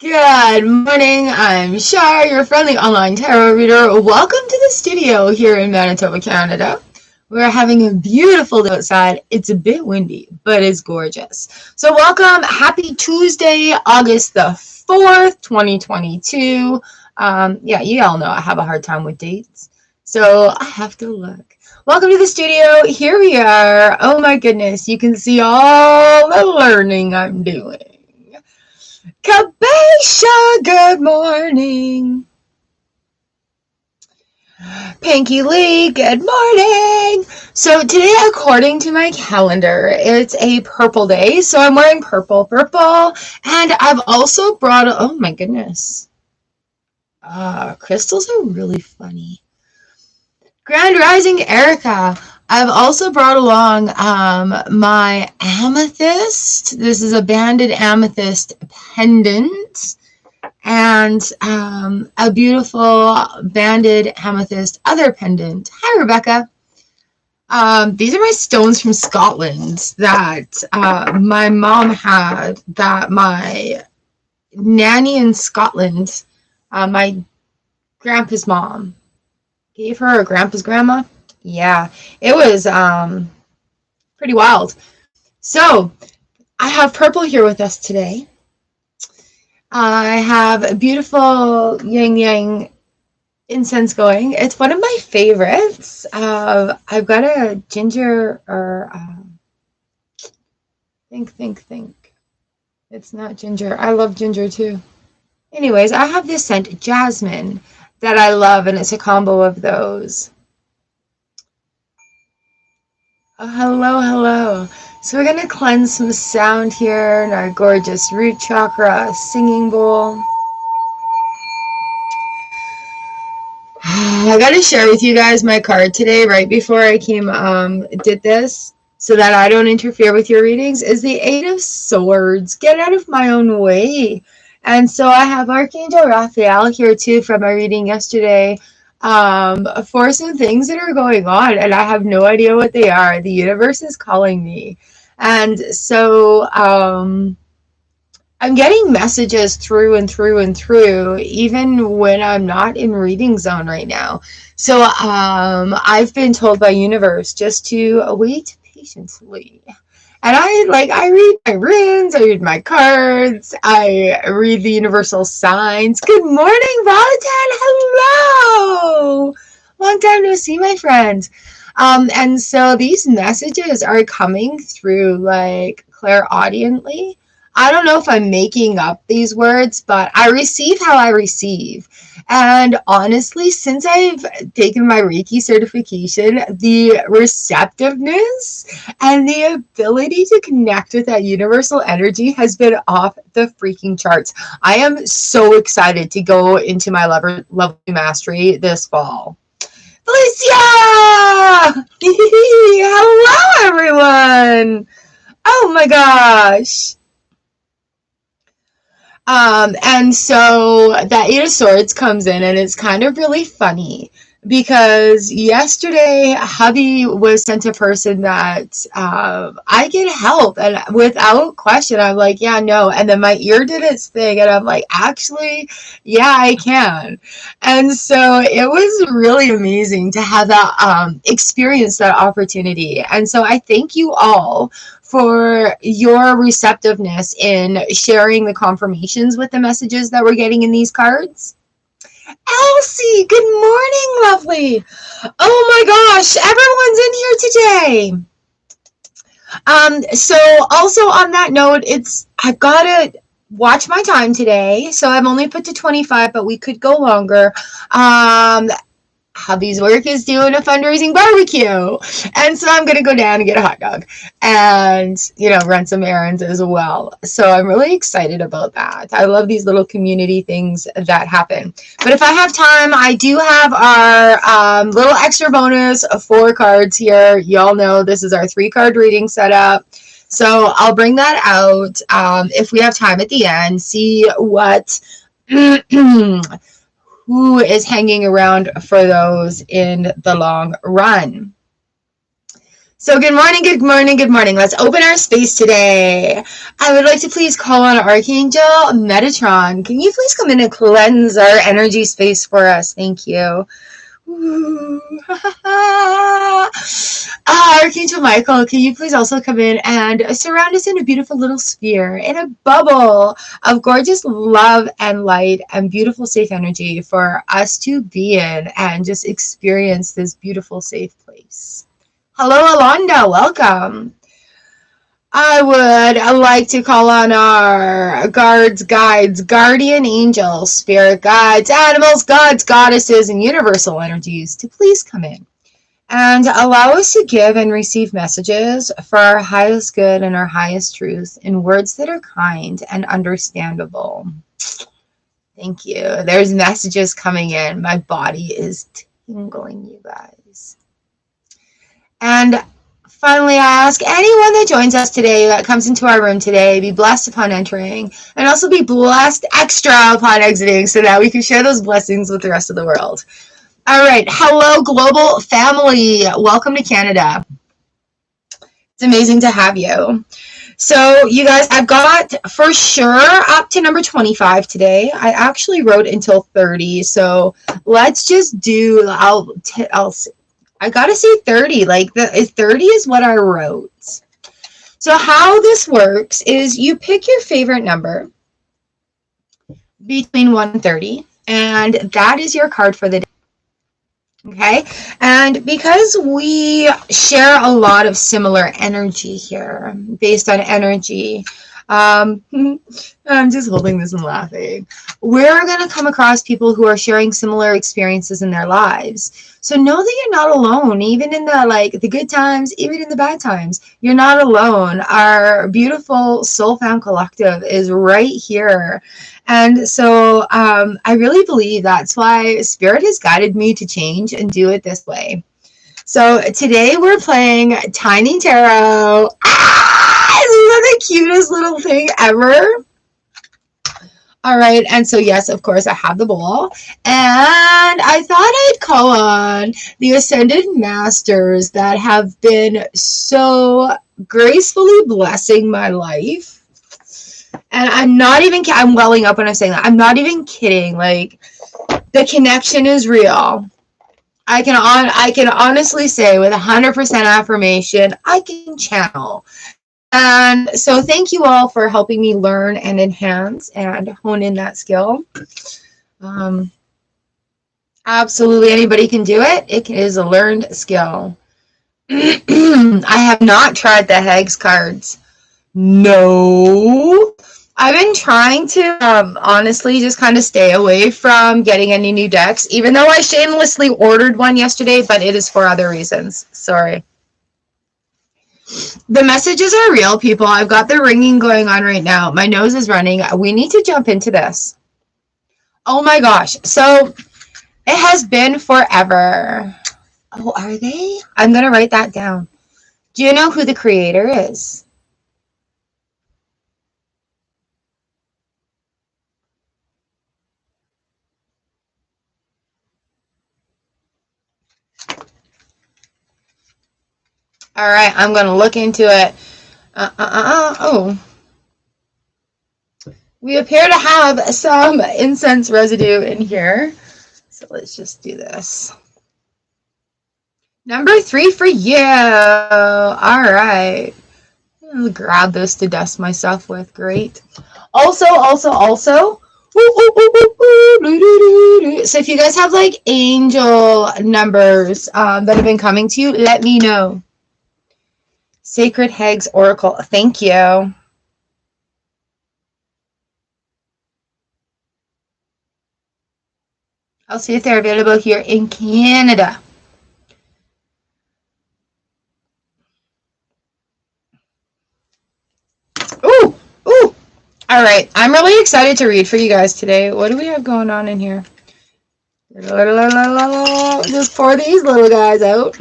Good morning, I'm Char, your friendly online tarot reader. Welcome to the studio here in Manitoba, Canada. We're having a beautiful day outside. It's a bit windy, but it's gorgeous. So welcome, happy Tuesday, August the 4th, 2022. Yeah, you all know I have a hard time with dates, so I have to look. Welcome to the studio. Here we are. Oh my goodness, you can see all the learning I'm doing. Kabesha, good morning. Pinky Lee, good morning. So today, according to my calendar, it's a purple day. So I'm wearing purple. And I've also brought, oh my goodness. Crystals are really funny. Grand Rising Erica. I've also brought along my amethyst. This is a banded amethyst pendant. And a beautiful banded amethyst other pendant. Hi, Rebecca. These are my stones from Scotland that my mom had, that my nanny in Scotland, my grandpa's mom, gave her, or grandpa's grandma. Yeah, it was pretty wild. So, I have purple here with us today. I have a beautiful yin yang incense going. It's one of my favorites. I've got a ginger, or think. It's not ginger. I love ginger too. Anyways, I have this scent, jasmine, that I love, and it's a combo of those. Oh, hello. So we're going to cleanse some sound here in our gorgeous root chakra singing bowl. I got to share with you guys my card today, right before I did this, so that I don't interfere with your readings, is the Eight of Swords. Get out of my own way. And so I have Archangel Raphael here too from my reading yesterday, for some things that are going on, and I have no idea what they are. The universe is calling me. And so I'm getting messages through and through, even when I'm not in reading zone right now. So I've been told by universe just to wait patiently. And I read my runes, I read my cards, I read the universal signs. Good morning, Valentine. Hello. Long time no see, my friend. And so these messages are coming through like clairaudiently. I don't know if I'm making up these words, but I receive how I receive. And honestly, since I've taken my Reiki certification, the receptiveness and the ability to connect with that universal energy has been off the freaking charts. I am so excited to go into my level mastery this fall. Felicia! Hello, everyone! Oh my gosh! And so that Eight of Swords comes in, and it's kind of really funny because yesterday hubby was sent a person that I can help, and without question I'm like, yeah, no. And then my ear did its thing, and I'm like, actually, yeah, I can. And so it was really amazing to have that experience, that opportunity. And so I thank you all for your receptiveness in sharing the confirmations with the messages that we're getting in these cards. Elsie, good morning, lovely. Oh my gosh, everyone's in here today. So also on that note, I've got to watch my time today. So I've only put to 25, but we could go longer. Hubby's work is doing a fundraising barbecue, and so I'm gonna go down and get a hot dog and run some errands as well. So I'm really excited about that. I love these little community things that happen. But if I have time, I do have our little extra bonus of 4 cards here. Y'all know this is our 3-card reading setup, so I'll bring that out if we have time at the end. See what who is hanging around for those in the long run. So good morning, good morning, good morning. Let's open our space today. I would like to please call on Archangel Metatron. Can you please come in and cleanse our energy space for us? Thank you. Archangel Michael, can you please also come in and surround us in a beautiful little sphere, in a bubble of gorgeous love and light and beautiful safe energy for us to be in and just experience this beautiful safe place. Hello, Alonda. Welcome. I would like to call on our guards, guides, guardian angels, spirit guides, animals, gods, goddesses, and universal energies to please come in and allow us to give and receive messages for our highest good and our highest truth in words that are kind and understandable. Thank you. There's messages coming in. My body is tingling, you guys. And finally, I ask anyone that joins us today, that comes into our room today, be blessed upon entering, and also be blessed extra upon exiting so that we can share those blessings with the rest of the world. All right. Hello, global family. Welcome to Canada. It's amazing to have you. So, you guys, I've got for sure up to number 25 today. I actually wrote until 30. So, let's just do, I gotta say 30. Like, 30 is what I wrote. So, how this works is you pick your favorite number between 1 and 30, and that is your card for the day. Okay, and because we share a lot of similar energy here, based on energy, I'm just holding this and laughing. We're going to come across people who are sharing similar experiences in their lives. So know that you're not alone, even in the good times, even in the bad times. You're not alone. Our beautiful Soul Found Collective is right here. And so I really believe that's why Spirit has guided me to change and do it this way. So today we're playing Tiny Tarot. Isn't that the cutest little thing ever? All right, and so yes, of course, I have the bowl. And I thought I'd call on the Ascended Masters that have been so gracefully blessing my life. And I'm not even, I'm welling up when I'm saying that. I'm not even kidding. Like, the connection is real. I can honestly say with 100% affirmation, I can channel. And so thank you all for helping me learn and enhance and hone in that skill. Absolutely anybody can do it. It is a learned skill. I have not tried the Hex cards. No. I've been trying to honestly just kind of stay away from getting any new decks, even though I shamelessly ordered one yesterday, but it is for other reasons. Sorry. The messages are real, people. I've got the ringing going on right now. My nose is running. We need to jump into this. Oh my gosh. So it has been forever. Oh, are they? I'm going to write that down. Do you know who the creator is? All right, I'm going to look into it. Oh. We appear to have some incense residue in here. So let's just do this. Number 3 for you. All right. I'll grab this to dust my stuff with. Great. Also. So if you guys have like angel numbers that have been coming to you, let me know. Sacred Hags Oracle. Thank you. I'll see if they're available here in Canada. Ooh. All right. I'm really excited to read for you guys today. What do we have going on in here? Just pour these little guys out.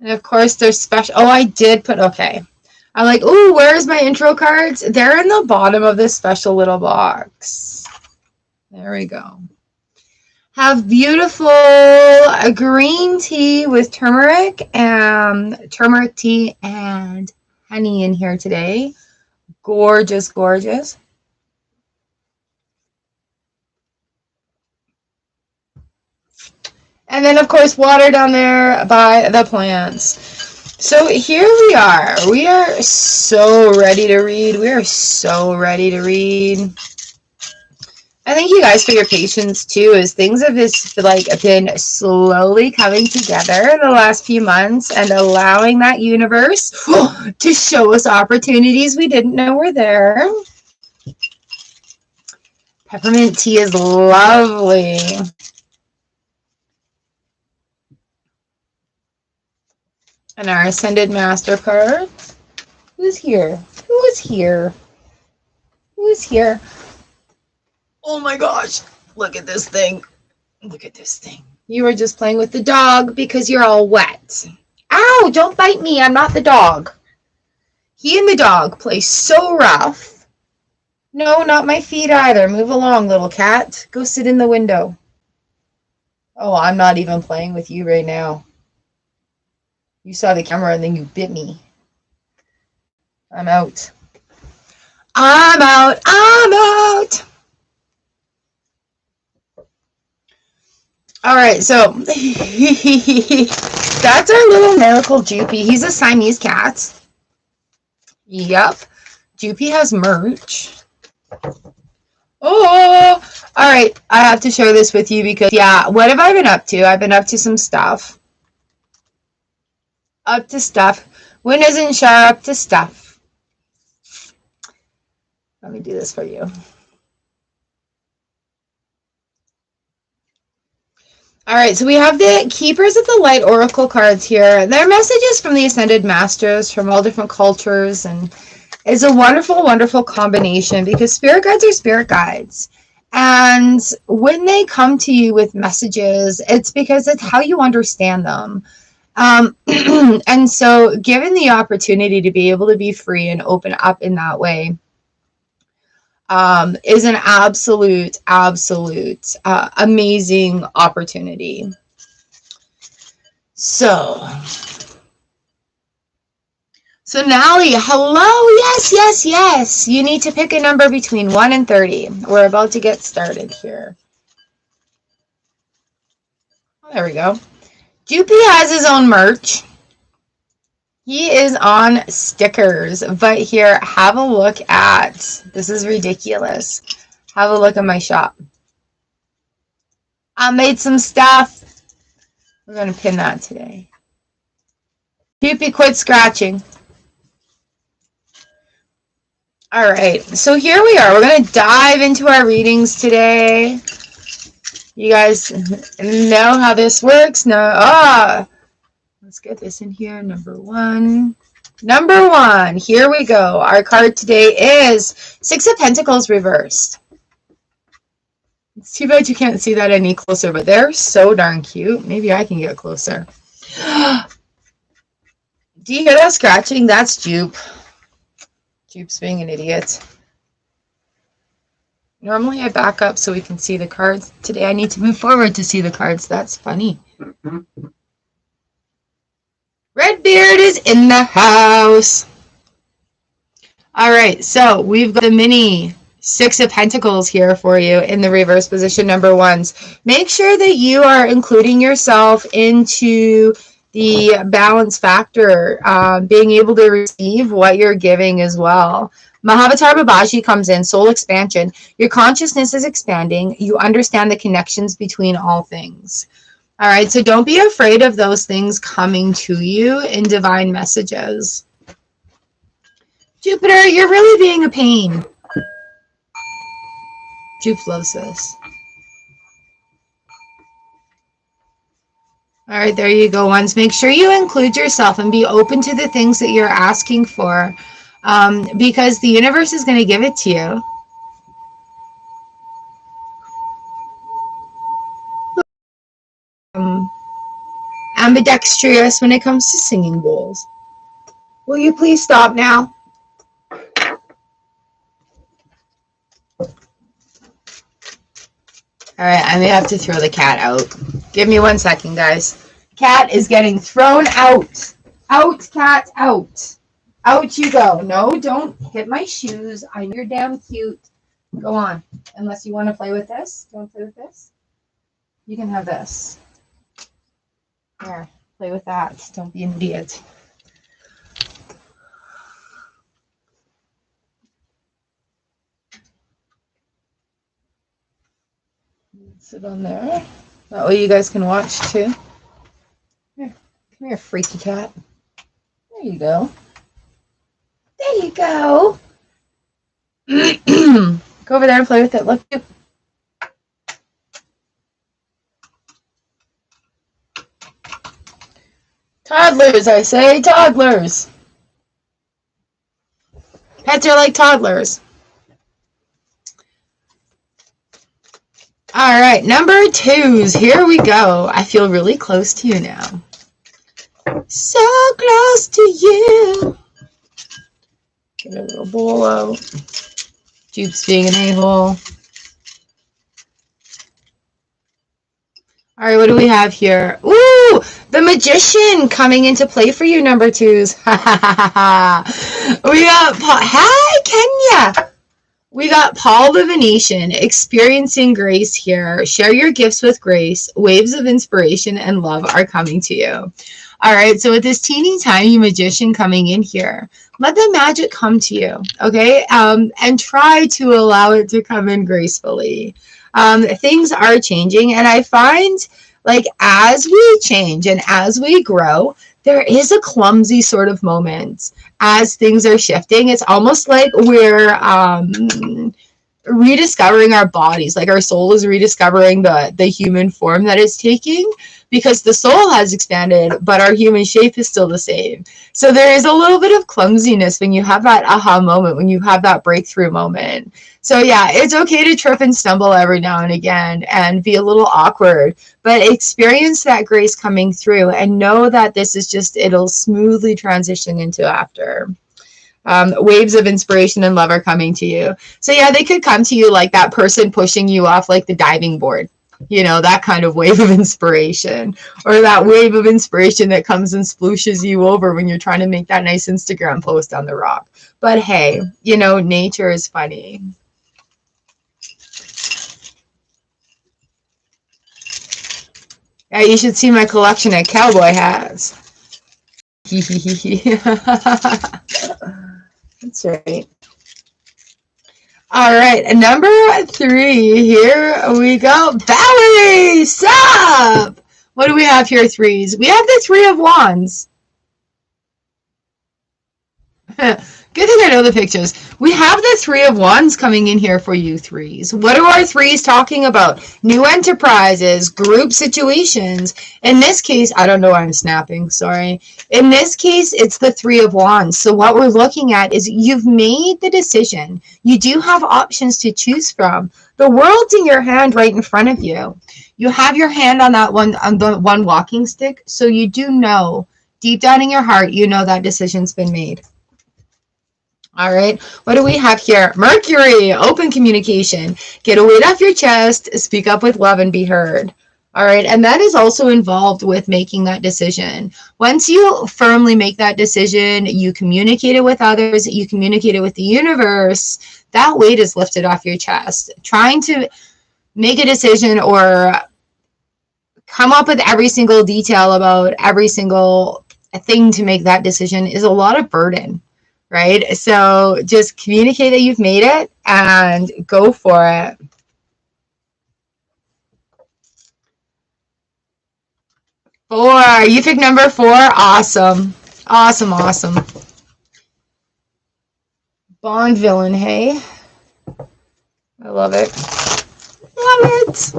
And of course, there's special. Oh, I did put. Okay. I'm like, ooh, where's my intro cards? They're in the bottom of this special little box. There we go. Have beautiful green tea with turmeric tea and honey in here today. Gorgeous, gorgeous. And then, of course, water down there by the plants. So here we are. We are so ready to read. We are so ready to read. I thank you guys for your patience too, as things have just been slowly coming together the last few months and allowing that universe to show us opportunities we didn't know were there. Peppermint tea is lovely. And our Ascended Master card. Who's here? Who is here? Who is here? Oh my gosh. Look at this thing. Look at this thing. You were just playing with the dog because you're all wet. Ow, don't bite me. I'm not the dog. He and the dog play so rough. No, not my feet either. Move along, little cat. Go sit in the window. Oh, I'm not even playing with you right now. You saw the camera and then you bit me. I'm out. I'm out. I'm out. All right, so that's our little miracle Joopy. He's a Siamese cat. Yep. Joopy has merch. Oh, all right. I have to share this with you because, yeah, what have I been up to? I've been up to some stuff. Up to stuff. When isn't Char up to stuff? Let me do this for you. All right, so we have the Keepers of the Light Oracle cards here. They're messages from the Ascended Masters from all different cultures, and it's a wonderful, wonderful combination because spirit guides are spirit guides. And when they come to you with messages, it's because it's how you understand them. And so given the opportunity to be able to be free and open up in that way, is an absolute amazing opportunity. So Nally, hello. Yes. You need to pick a number between 1 and 30. We're about to get started here. Oh, there we go. Joopy has his own merch. He is on stickers, but here, have a look at, this is ridiculous. Have a look at my shop. I made some stuff. We're going to pin that today. Joopy, quit scratching. All right, so here we are. We're going to dive into our readings today. You guys know how this works? No. Let's get this in here. Number one. Here we go. Our card today is Six of Pentacles reversed. It's too bad you can't see that any closer, but they're so darn cute. Maybe I can get closer. Do you hear that scratching? That's Joop. Joop's being an idiot. Normally I back up so we can see the cards. Today I need to move forward to see the cards. That's funny. Redbeard is in the house. All right, so we've got the mini Six of Pentacles here for you in the reverse position, number ones. Make sure that you are including yourself into the balance factor, being able to receive what you're giving as well. Mahavatar Babaji comes in, soul expansion. Your consciousness is expanding. You understand the connections between all things. All right, so don't be afraid of those things coming to you in divine messages. Jupiter, you're really being a pain. Jupe loves this. All right, there you go, ones. Make sure you include yourself and be open to the things that you're asking for, because the universe is going to give it to you. Ambidextrous when it comes to singing bowls. Will you please stop now? All right, I may have to throw the cat out. Give me 1 second, guys. Cat is getting thrown out. Out, cat, out. Out you go. No, don't hit my shoes. I know you're damn cute. Go on. Unless you want to play with this. Don't play with this. You can have this. Here, play with that. Don't be an idiot. Sit on there. That way you guys can watch too. Here, come here, freaky cat. There you go. There you go. Go over there and play with it. Look. Toddlers, I say, toddlers. Pets are like toddlers. All right, number 2s. Here we go. I feel really close to you now. So close to you. Get a little bowl out. Jupe's being an a-hole. All right, what do we have here? Ooh, the Magician coming into play for you, number 2s. We got, hi, Kenya. We got Paul the Venetian, experiencing grace here. Share your gifts with grace. Waves of inspiration and love are coming to you. All right, so with this teeny tiny Magician coming in here, let the magic come to you, okay? And try to allow it to come in gracefully. Things are changing, and I find, like, as we change and as we grow, there is a clumsy sort of moment as things are shifting. It's almost like we're rediscovering our bodies, like our soul is rediscovering the human form that it's taking, because the soul has expanded, but our human shape is still the same. So there is a little bit of clumsiness when you have that aha moment, when you have that breakthrough moment. So yeah, it's okay to trip and stumble every now and again and be a little awkward, but experience that grace coming through and know that this is just, it'll smoothly transition into after. Waves of inspiration and love are coming to you. So yeah, they could come to you like that person pushing you off like the diving board. You know, that kind of wave of inspiration, or that wave of inspiration that comes and splooshes you over when you're trying to make that nice Instagram post on the rock. But hey, you know, nature is funny. Yeah, you should see my collection of cowboy hats. That's right. All right, number 3, here we go. Valerie, sup? What do we have here, 3s? We have the 3 of Wands. Good thing I know the pictures. We have the 3 of Wands coming in here for you 3s. What are our 3s talking about? New enterprises, group situations. In this case, I don't know why I'm snapping, sorry. In this case, it's the 3 of Wands. So what we're looking at is you've made the decision. You do have options to choose from. The world's in your hand right in front of you. You have your hand on that one, on the one walking stick. So you do know, deep down in your heart, you know that decision's been made. All right, what do we have here? Mercury, open communication. Get a weight off your chest, speak up with love and be heard. All right, and that is also involved with making that decision. Once you firmly make that decision, you communicate it with others, you communicate it with the universe, that weight is lifted off your chest. Trying to make a decision or come up with every single detail about every single thing to make that decision is a lot of burden. Right? So just communicate that you've made it and go for it. Four. You picked number 4. Awesome. Awesome, awesome. Bond villain, hey? I love it. Love it.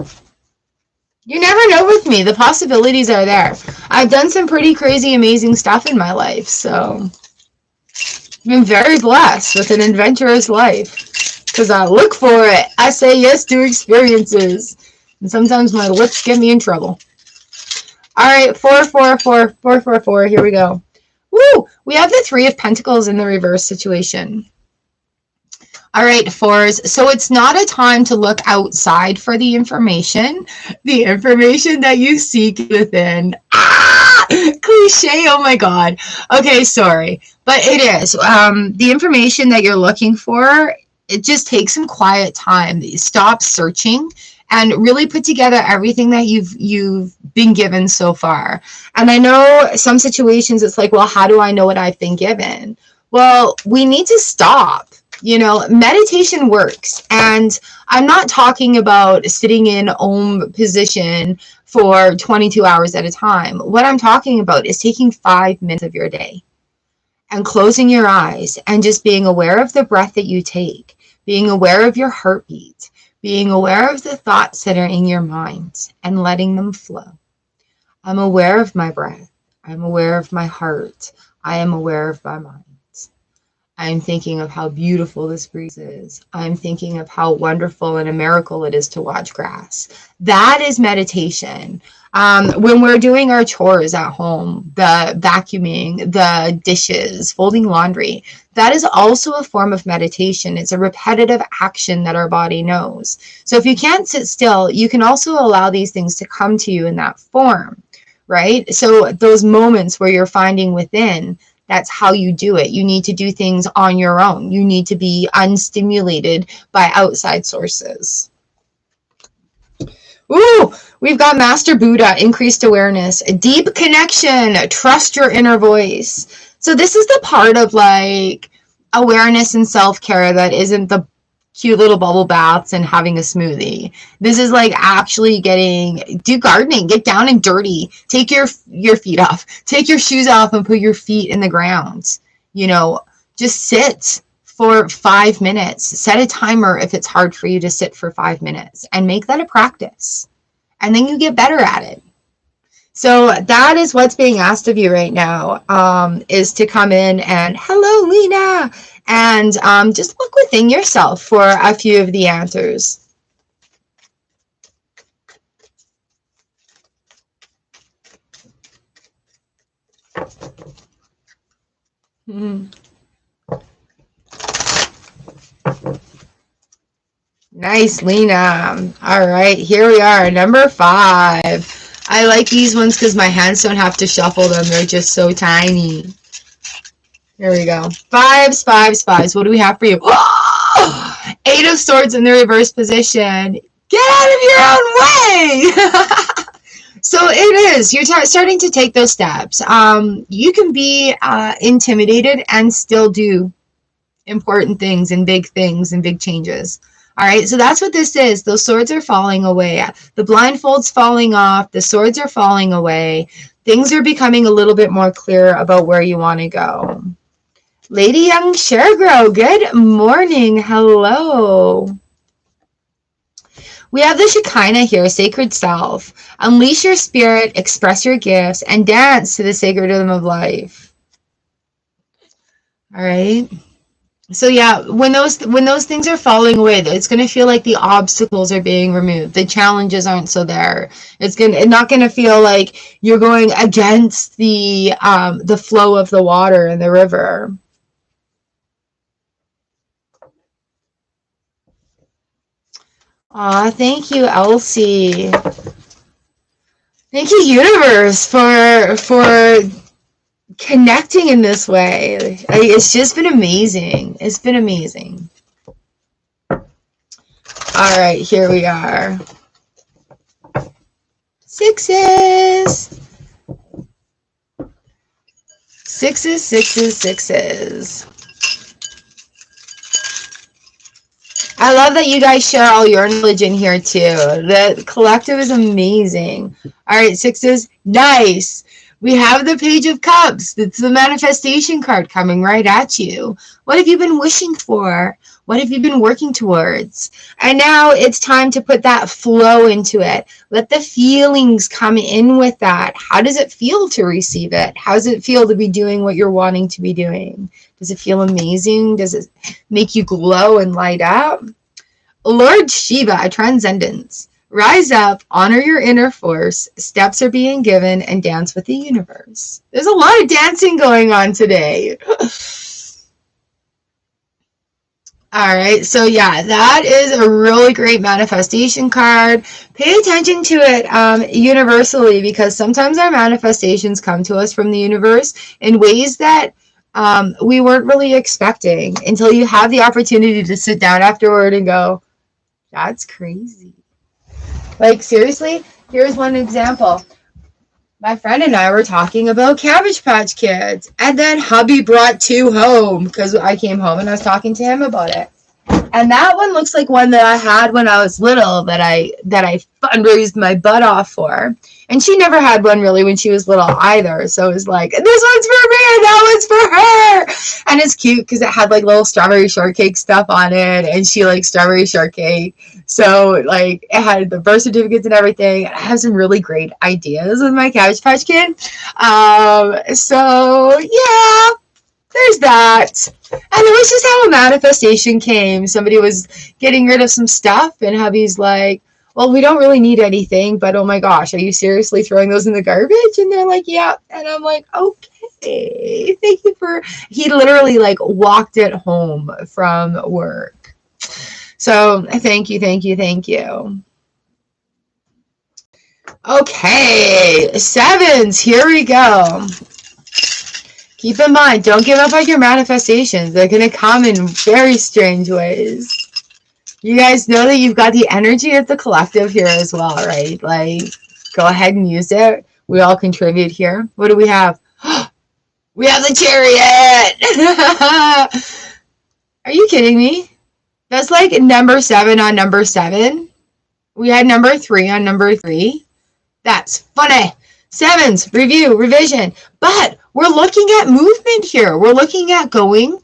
You never know with me. The possibilities are there. I've done some pretty crazy, amazing stuff in my life, so I've been very blessed with an adventurous life because I look for it. I say yes to experiences. And sometimes my lips get me in trouble. All right, 4, 4, 4, 4, 4, 4. Here we go. Woo! We have the 3 of Pentacles in the reverse situation. All right, fours. So it's not a time to look outside for the information. The information that you seek within. Ah! Cliche, oh my God. Okay, sorry. But it is. The information that you're looking for, it just takes some quiet time. Stop searching and really put together everything that you've been given so far. And I know some situations it's like, well, how do I know what I've been given? Well, we need to stop. Meditation works. And I'm not talking about sitting in Om position for 22 hours at a time. What I'm talking about is taking 5 minutes of your day and closing your eyes and just being aware of the breath that you take, being aware of your heartbeat, being aware of the thoughts that are in your mind and letting them flow. I'm aware of my breath. I'm aware of my heart. I am aware of my mind. I'm thinking of how beautiful this breeze is. I'm thinking of how wonderful and a miracle it is to watch grass. That is meditation. When we're doing our chores at home, the vacuuming, the dishes, folding laundry, that is also a form of meditation. It's a repetitive action that our body knows. So if you can't sit still, you can also allow these things to come to you in that form, right? So those moments where you're finding within, that's how you do it. You need to do things on your own. You need to be unstimulated by outside sources. Ooh, we've got Master Buddha, increased awareness, a deep connection, trust your inner voice. So this is the part of like awareness and self-care that isn't the cute little bubble baths and having a smoothie. This is like actually do gardening, get down and dirty, take your feet off, take your shoes off and put your feet in the ground. Just sit for 5 minutes. Set a timer if it's hard for you to sit for 5 minutes and make that a practice. And then you get better at it. So that is what's being asked of you right now, is to come in and, hello, Lena, and just look within yourself for a few of the answers. Nice, Lena. All right, here we are, number 5. I like these ones because my hands don't have to shuffle them. They're just so tiny. Here we go. 5s, 5s, 5s. What do we have for you? Oh! 8 of Swords in the reverse position. Get out of your own way! So it is. You're starting to take those steps. You can be intimidated and still do important things and big changes. All right, so that's what this is. Those swords are falling away. The blindfold's falling off. The swords are falling away. Things are becoming a little bit more clear about where you want to go. Lady Young Sharegrow, good morning. Hello. We have the Shekinah here, sacred self. Unleash your spirit, express your gifts, and dance to the sacred rhythm of life. All right. So yeah, when those things are falling away, it's going to feel like the obstacles are being removed. The challenges aren't so there. It's not going to feel like you're going against the flow of the water in the river. Aw, thank you, Elsie. Thank you, universe, for connecting in this way. It's just been amazing. It's been amazing. All right, here we are. 6s. 6s, 6s, 6s. I love that you guys share all your knowledge in here too. The collective is amazing. All right, 6s. Nice. We have the Page of Cups. It's the manifestation card coming right at you. What have you been wishing for? What have you been working towards? And now it's time to put that flow into it. Let the feelings come in with that. How does it feel to receive it? How does it feel to be doing what you're wanting to be doing? Does it feel amazing? Does it make you glow and light up? Lord Shiva, a transcendence. Rise up, honor your inner force, steps are being given, and dance with the universe. There's a lot of dancing going on today. All right, so yeah, that is a really great manifestation card. Pay attention to it universally, because sometimes our manifestations come to us from the universe in ways that we weren't really expecting, until you have the opportunity to sit down afterward and go, that's crazy. Like, seriously, here's one example. My friend and I were talking about Cabbage Patch Kids, and then hubby brought two home because I came home and I was talking to him about it. And that one looks like one that I had when I was little, that I fundraised my butt off for. And she never had one really when she was little either. So it was like, this one's for me and that one's for her. And it's cute because it had like little strawberry shortcake stuff on it, and she likes strawberry shortcake. So like it had the birth certificates and everything. I have some really great ideas with my Cabbage Patch Kid. So yeah, there's that. And it was just how a manifestation came. Somebody was getting rid of some stuff, and hubby's like, well, we don't really need anything, but oh my gosh, are you seriously throwing those in the garbage? And they're like, yeah. And I'm like, okay, thank you for, he literally like walked it home from work. So thank you, thank you, thank you. Okay, sevens, here we go. Keep in mind, don't give up on your manifestations. They're going to come in very strange ways. You guys know that you've got the energy of the collective here as well, right? Like, go ahead and use it. We all contribute here. What do we have? We have the Chariot! Are you kidding me? That's like number 7 on number 7. We had number 3 on number 3. That's funny. Sevens, review, revision. But we're looking at movement here. We're looking at going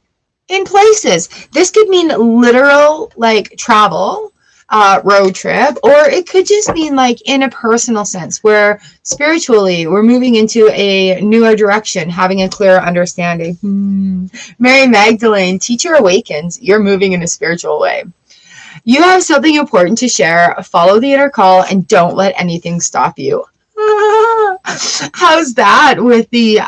in places. This could mean literal, like travel, road trip, or it could just mean like in a personal sense, where spiritually we're moving into a newer direction, having a clearer understanding. Mary Magdalene, teacher awakens. You're moving in a spiritual way. You have something important to share. Follow the inner call and don't let anything stop you. How's that with the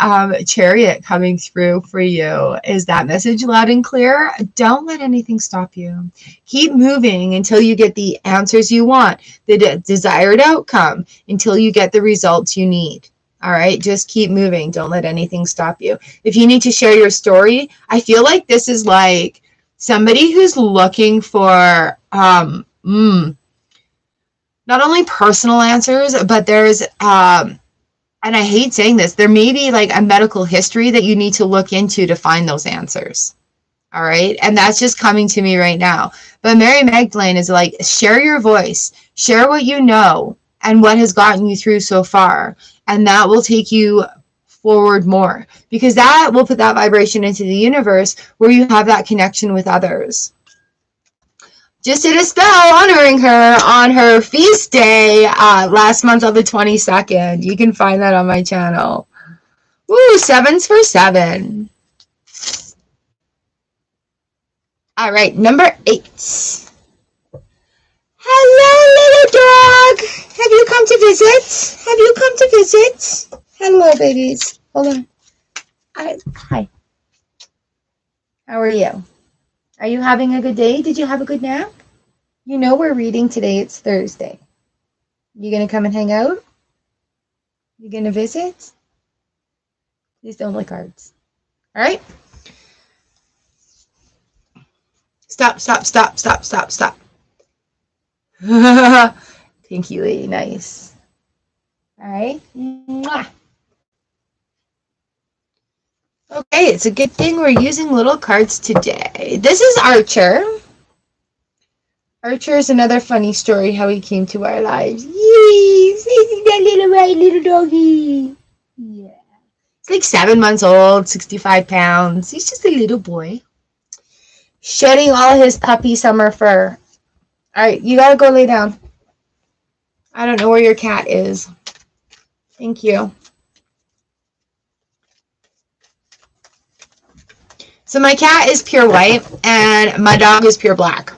Chariot coming through for you? Is that message loud and clear? Don't let anything stop you. Keep moving until you get the answers you want, the desired outcome, until you get the results you need. All right, just keep moving. Don't let anything stop you. If you need to share your story, I feel like this is like somebody who's looking for not only personal answers, but there's, and I hate saying this, there may be like a medical history that you need to look into to find those answers. All right. And that's just coming to me right now. But Mary Magdalene is like, share your voice, share what you know and what has gotten you through so far. And that will take you forward more, because that will put that vibration into the universe where you have that connection with others. Just did a spell honoring her on her feast day last month on the 22nd. You can find that on my channel. Woo, 7s for 7. All right, number 8. Hello, little dog. Have you come to visit? Have you come to visit? Hello, babies. Hold on. Hi. How are you? Are you having a good day? Did you have a good nap? You know we're reading today. It's Thursday. You gonna come and hang out? You gonna visit? Please don't lick cards. All right? Stop. Pinky lady, nice. All right? Mwah. Okay, it's a good thing we're using little cards today. This is Archer. Archer is another funny story how he came to our lives. Yes, he's that little white little doggy. Yeah. He's like 7 months old, 65 pounds. He's just a little boy. Shedding all his puppy summer fur. All right, you gotta go lay down. I don't know where your cat is. Thank you. So my cat is pure white and my dog is pure black.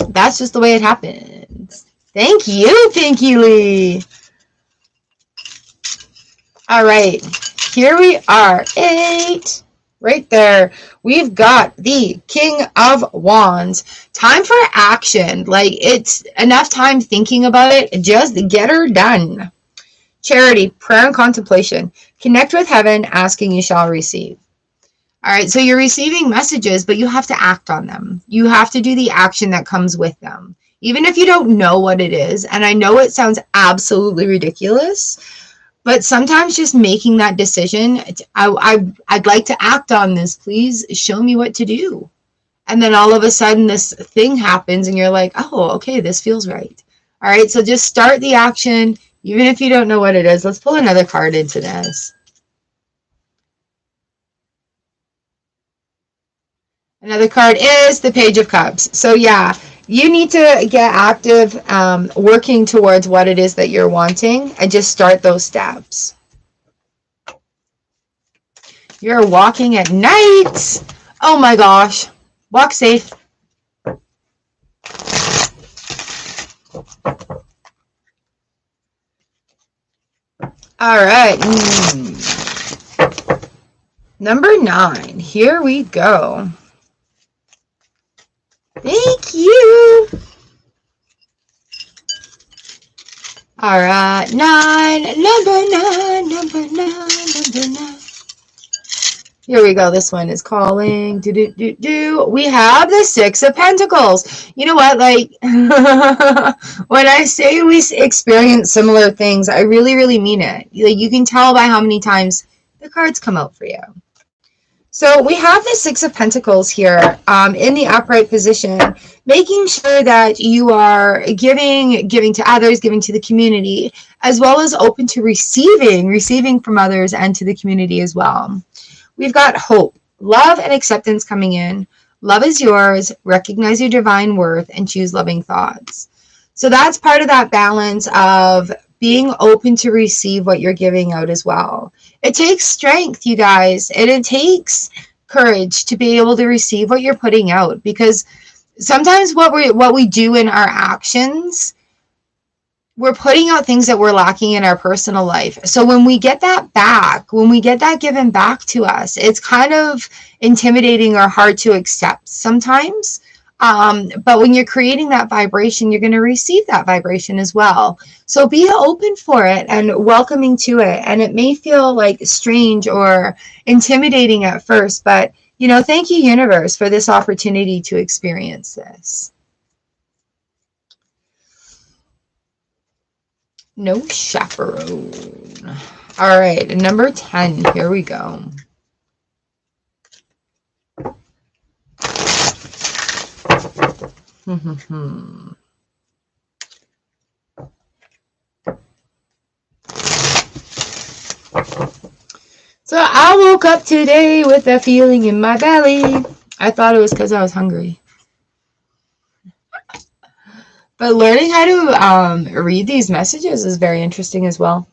That's just the way it happens. Thank you, Pinky Lee. All right, here we are. 8. right there, we've got the King of Wands. Time for action. Like, it's enough time thinking about it. Just get her done. Charity, prayer and contemplation. Connect with heaven, asking you shall receive. All right, so you're receiving messages, but you have to act on them. You have to do the action that comes with them, even if you don't know what it is. And I know it sounds absolutely ridiculous, but sometimes just making that decision, I'd like to act on this, please show me what to do. And then all of a sudden this thing happens and you're like, oh, okay, this feels right. All right, so just start the action, even if you don't know what it is. Let's pull another card into this. Another card is the Page of Cups. So yeah, you need to get active, working towards what it is that you're wanting, and just start those steps. You're walking at night. Oh my gosh. Walk safe. All right. Number 9. Here we go. Thank you. All right, 9, number 9. Here we go. This one is calling. We have the 6 of Pentacles. You know what? Like, when I say we experience similar things, I really, really mean it. Like, you can tell by how many times the cards come out for you. So we have the 6 of Pentacles here in the upright position, making sure that you are giving to others, giving to the community, as well as open to receiving from others and to the community as well. We've got hope, love, and acceptance coming in. Love is yours. Recognize your divine worth and choose loving thoughts. So that's part of that balance of being open to receive what you're giving out as well. It takes strength, you guys, and it takes courage to be able to receive what you're putting out, because sometimes what we do in our actions, we're putting out things that we're lacking in our personal life. So when we get that back, when we get that given back to us, it's kind of intimidating or hard to accept sometimes. But when you're creating that vibration, you're going to receive that vibration as well. So be open for it and welcoming to it. And it may feel like strange or intimidating at first, but you know, thank you, universe, for this opportunity to experience this. No chaperone. All right, number 10. Here we go. So I woke up today with a feeling in my belly. I thought it was because I was hungry. But learning how to read these messages is very interesting as well.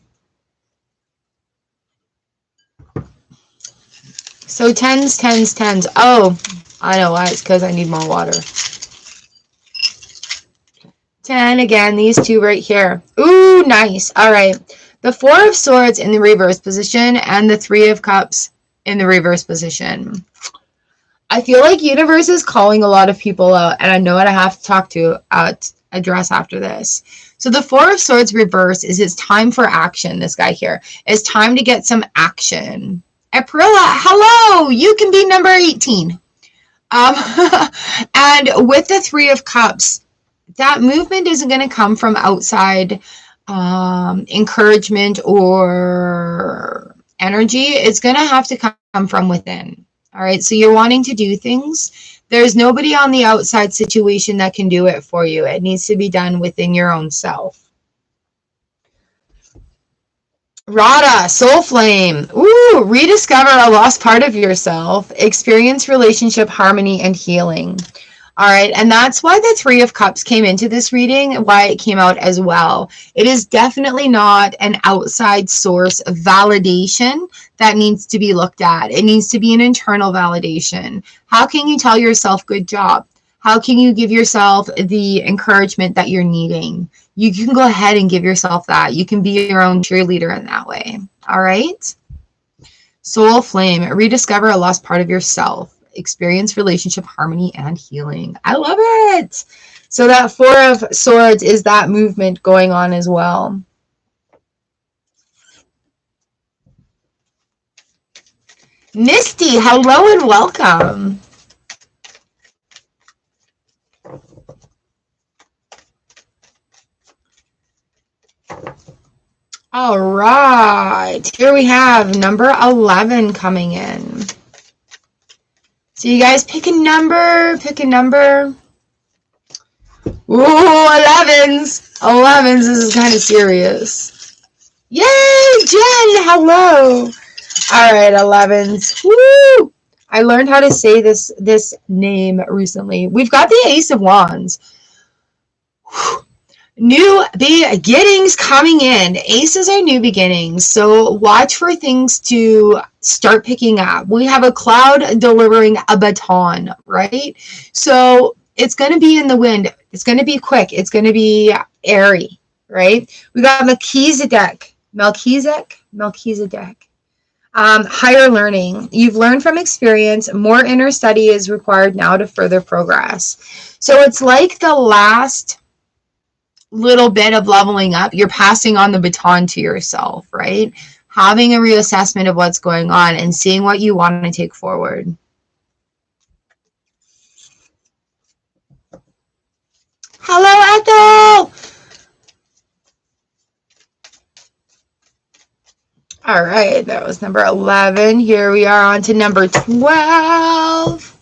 So 10s, 10s, 10s. Oh, I know why. It's because I need more water. 10 again. These two right here. Ooh, nice. All right. The 4 of Swords in the reverse position and the 3 of Cups in the reverse position. I feel like universe is calling a lot of people out, and I know what I have to talk to address after this. So the 4 of Swords reverse is it's time for action. This guy here. It's time to get some action. Aprilla, hello! You can be number 18. And with the 3 of Cups, that movement isn't going to come from outside encouragement or energy. It's going to have to come from within. All right, so you're wanting to do things. There's nobody on the outside situation that can do it for you. It needs to be done within your own self. Radha, soul flame. Ooh, rediscover a lost part of yourself. Experience relationship harmony and healing. All right, and that's why the 3 of Cups came into this reading, why it came out as well. It is definitely not an outside source of validation that needs to be looked at. It needs to be an internal validation. How can you tell yourself good job? How can you give yourself the encouragement that you're needing? You can go ahead and give yourself that. You can be your own cheerleader in that way. All right? Soul flame, rediscover a lost part of yourself. Experience relationship harmony and healing. I love it. So that Four of Swords is that movement going on as well. Misty, hello and welcome. All right, here we have number 11 coming in. So you guys pick a number, pick a number. Ooh, 11s. 11s, this is kind of serious. Yay, Jen, hello. All right, 11s. Woo! I learned how to say this name recently. We've got the Ace of Wands. Whew. New beginnings coming in. Aces are new beginnings. So watch for things to start picking up. We have a cloud delivering a baton, right? So it's going to be in the wind. It's going to be quick. It's going to be airy, right? We got Melchizedek. Higher learning. You've learned from experience. More inner study is required now to further progress. So it's like the last little bit of leveling up. You're passing on the baton to yourself, right? Having a reassessment of what's going on and seeing what you want to take forward. Hello, Ethel! All right, that was number 11. Here we are on to number 12.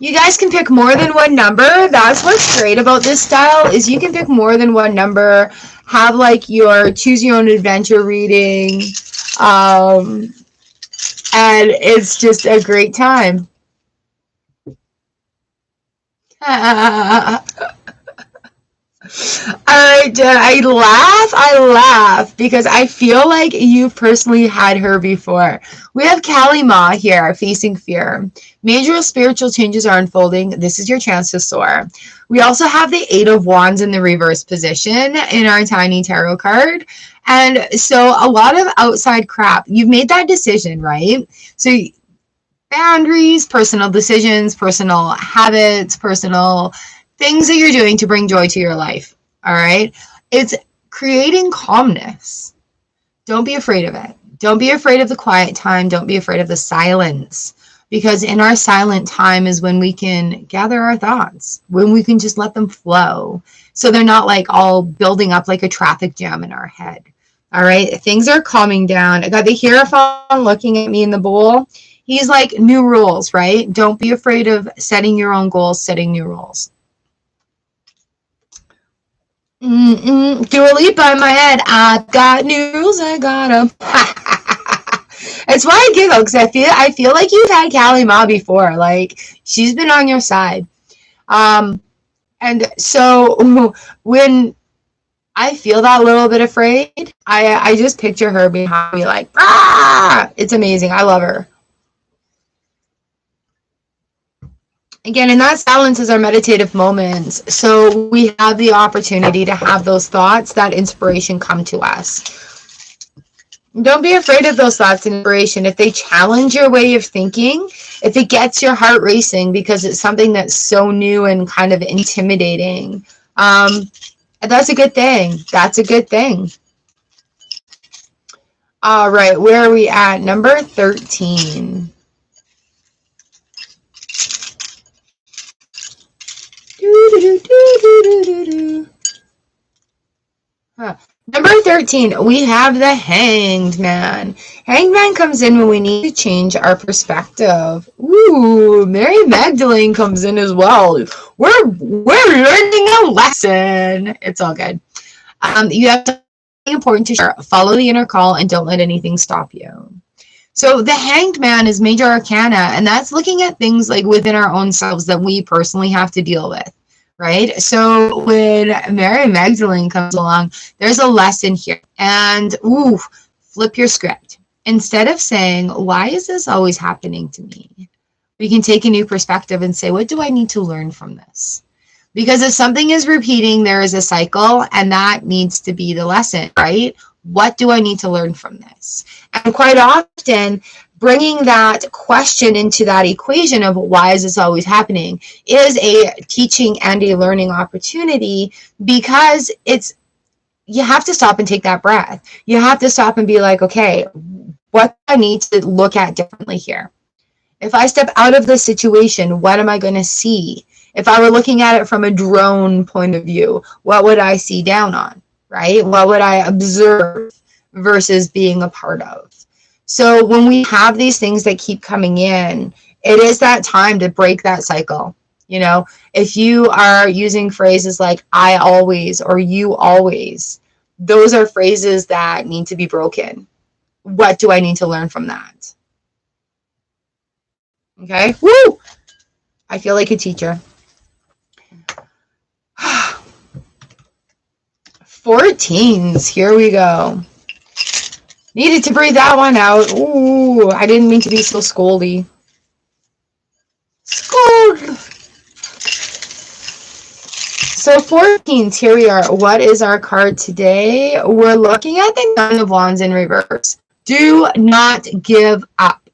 You guys can pick more than one number. That's what's great about this style is you can pick more than one number, have like your choose your own adventure reading, and it's just a great time. All right, Jen, I laugh because I feel like you've personally had her before. We have Kali Ma here, facing fear. Major spiritual changes are unfolding. This is your chance to soar. We also have the Eight of Wands in the reverse position in our tiny tarot card. And so a lot of outside crap. You've made that decision, right? So boundaries, personal decisions, personal habits, personal things that you're doing to bring joy to your life. All right. It's creating calmness. Don't be afraid of it. Don't be afraid of the quiet time. Don't be afraid of the silence, because in our silent time is when we can gather our thoughts, when we can just let them flow. So they're not like all building up like a traffic jam in our head. All right. Things are calming down. I got the Hierophant looking at me in the bowl. He's like, new rules, right? Don't be afraid of setting your own goals, setting new rules. Dua Lipa in my head. I've got new rules, I got them. It's why I giggle, because I feel like you've had Kali Ma before. Like, she's been on your side. And so when I feel that little bit afraid, I just picture her behind me like, ah! It's amazing. I love her. Again, and that silence is our meditative moments. So we have the opportunity to have those thoughts, that inspiration come to us. Don't be afraid of those thoughts and inspiration. If they challenge your way of thinking, if it gets your heart racing because it's something that's so new and kind of intimidating, that's a good thing. That's a good thing. All right, where are we at? Number 13. Number 13, we have the Hanged Man. Hanged Man comes in when we need to change our perspective. Ooh, Mary Magdalene comes in as well. We're learning a lesson. It's all good. You have something important to share. Follow the inner call and don't let anything stop you. So the Hanged Man is major arcana, and that's looking at things like within our own selves that we personally have to deal with, right? So when Mary Magdalene comes along, there's a lesson here. And flip your script. Instead of saying, why is this always happening to me? We can take a new perspective and say, what do I need to learn from this? Because if something is repeating, there is a cycle, and that needs to be the lesson, right? What do I need to learn from this? And quite often, bringing that question into that equation of why is this always happening is a teaching and a learning opportunity, because you have to stop and take that breath. You have to stop and be like, okay, what do I need to look at differently here? If I step out of the situation, what am I going to see? If I were looking at it from a drone point of view, what would I see down on, right? What would I observe versus being a part of? So when we have these things that keep coming in, it is that time to break that cycle. You know, if you are using phrases like I always or you always, those are phrases that need to be broken. What do I need to learn from that? Okay. Woo! I feel like a teacher. 14s. Here we go. Needed to breathe that one out. Ooh, I didn't mean to be so scoldy. Scold. So 14s, here we are. What is our card today? We're looking at the Nine of Wands in reverse. Do not give up.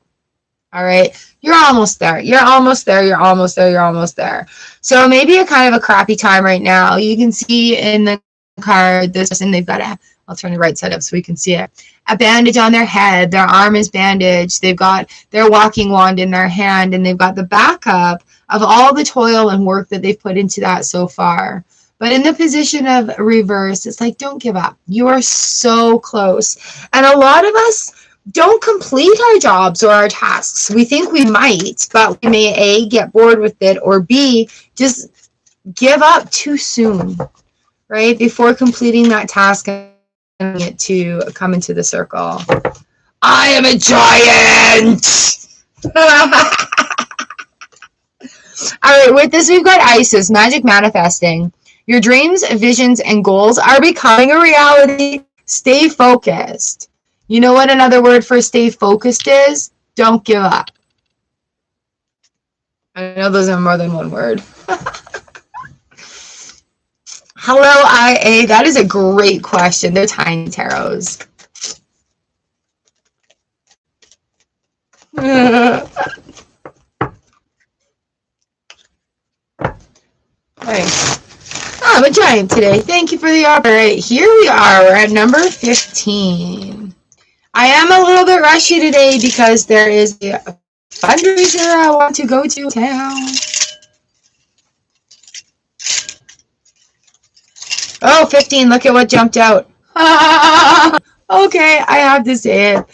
All right. You're almost there. You're almost there. You're almost there. You're almost there. So maybe a kind of a crappy time right now. You can see in the card this person, they've got a, I'll turn the right side up so we can see it. A bandage on their head. Their arm is bandaged. They've got their walking wand in their hand, and they've got the backup of all the toil and work that they've put into that so far. But in the position of reverse, it's like, don't give up. You are so close. And a lot of us don't complete our jobs or our tasks. We think we might, but we may A, get bored with it, or B, just give up too soon, right? Before completing that task and it to come into the circle. I am a giant! All right, with this, we've got Isis, magic manifesting. Your dreams, visions, and goals are becoming a reality. Stay focused. You know what another word for stay focused is? Don't give up. I know those are more than one word. Hello, IA. That is a great question. They're tiny tarots. Nice. I'm a giant today. Thank you for the offer. All right, here we are. We're at number 15. I am a little bit rushy today because there is a fundraiser I want to go to town. Oh, 15. Look at what jumped out. Okay, I have to say it.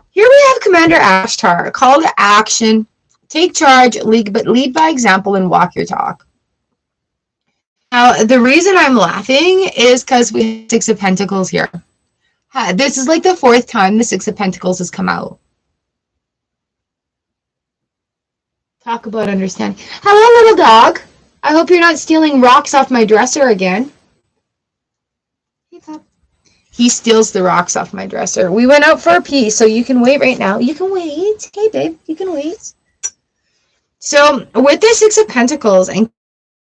Here we have Commander Ashtar. Call to action. Take charge, but lead by example and walk your talk. Now, the reason I'm laughing is because we have Six of Pentacles here. This is like the 4th time the Six of Pentacles has come out. Talk about understanding. Hello, little dog. I hope you're not stealing rocks off my dresser again. Hey, pup. He steals the rocks off my dresser. We went out for a pee, so you can wait right now. You can wait. Hey, babe, you can wait. So with the Six of Pentacles and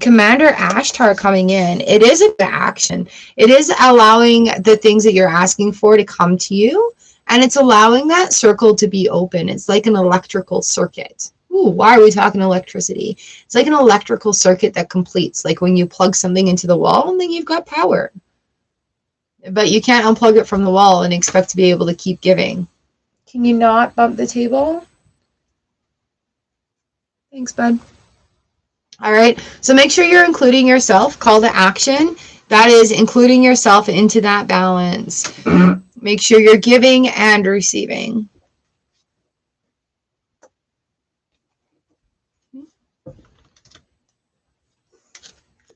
Commander Ashtar coming in, it is an action. It is allowing the things that you're asking for to come to you, and it's allowing that circle to be open. It's like an electrical circuit. Ooh, why are we talking electricity? It's like an electrical circuit that completes, like when you plug something into the wall and then you've got power. But you can't unplug it from the wall and expect to be able to keep giving. Can you not bump the table? Thanks, bud. All right, so make sure you're including yourself. Call to action. That is including yourself into that balance. Make sure you're giving and receiving.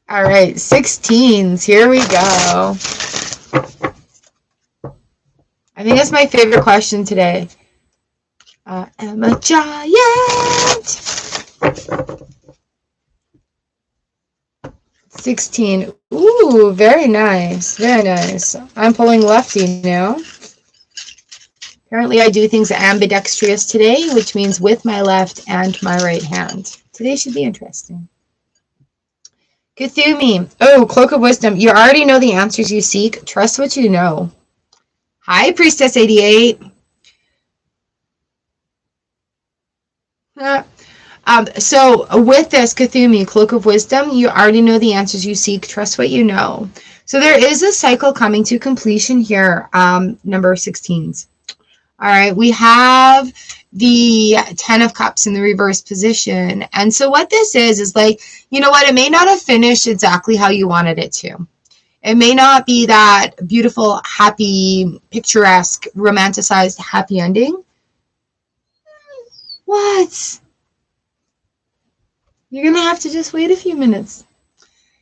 All right, 16s. Here we go. I think that's my favorite question today. I am a giant. 16. Ooh, very nice. Very nice. I'm pulling lefty now. Apparently I do things ambidextrous today, which means with my left and my right hand. Today should be interesting. Cthulhu. Oh, Cloak of Wisdom. You already know the answers you seek. Trust what you know. Hi, Priestess 88. So with this Cthulhu Cloak of Wisdom, you already know the answers you seek. Trust what you know. So there is a cycle coming to completion here, number 16s. All right, we have the 10 of Cups in the reverse position. And so what this is like, you know what? It may not have finished exactly how you wanted it to. It may not be that beautiful, happy, picturesque, romanticized, happy ending. What? You're going to have to just wait a few minutes.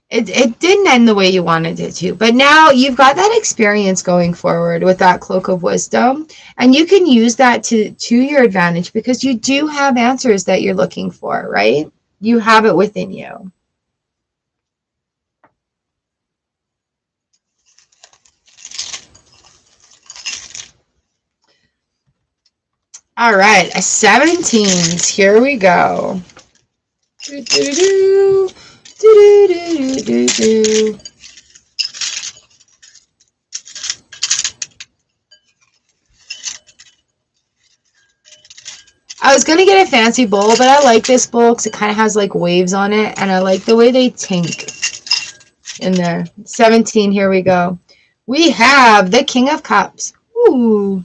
It didn't end the way you wanted it to, but now you've got that experience going forward with that Cloak of Wisdom, and you can use that to your advantage because you do have answers that you're looking for, right? You have it within you. All right, 17s. Here we go. Do, do, do, do, do, do, do, do. I was going to get a fancy bowl, but I like this bowl because it kind of has like waves on it, and I like the way they tink in there. 17, here we go. We have the King of Cups. Ooh.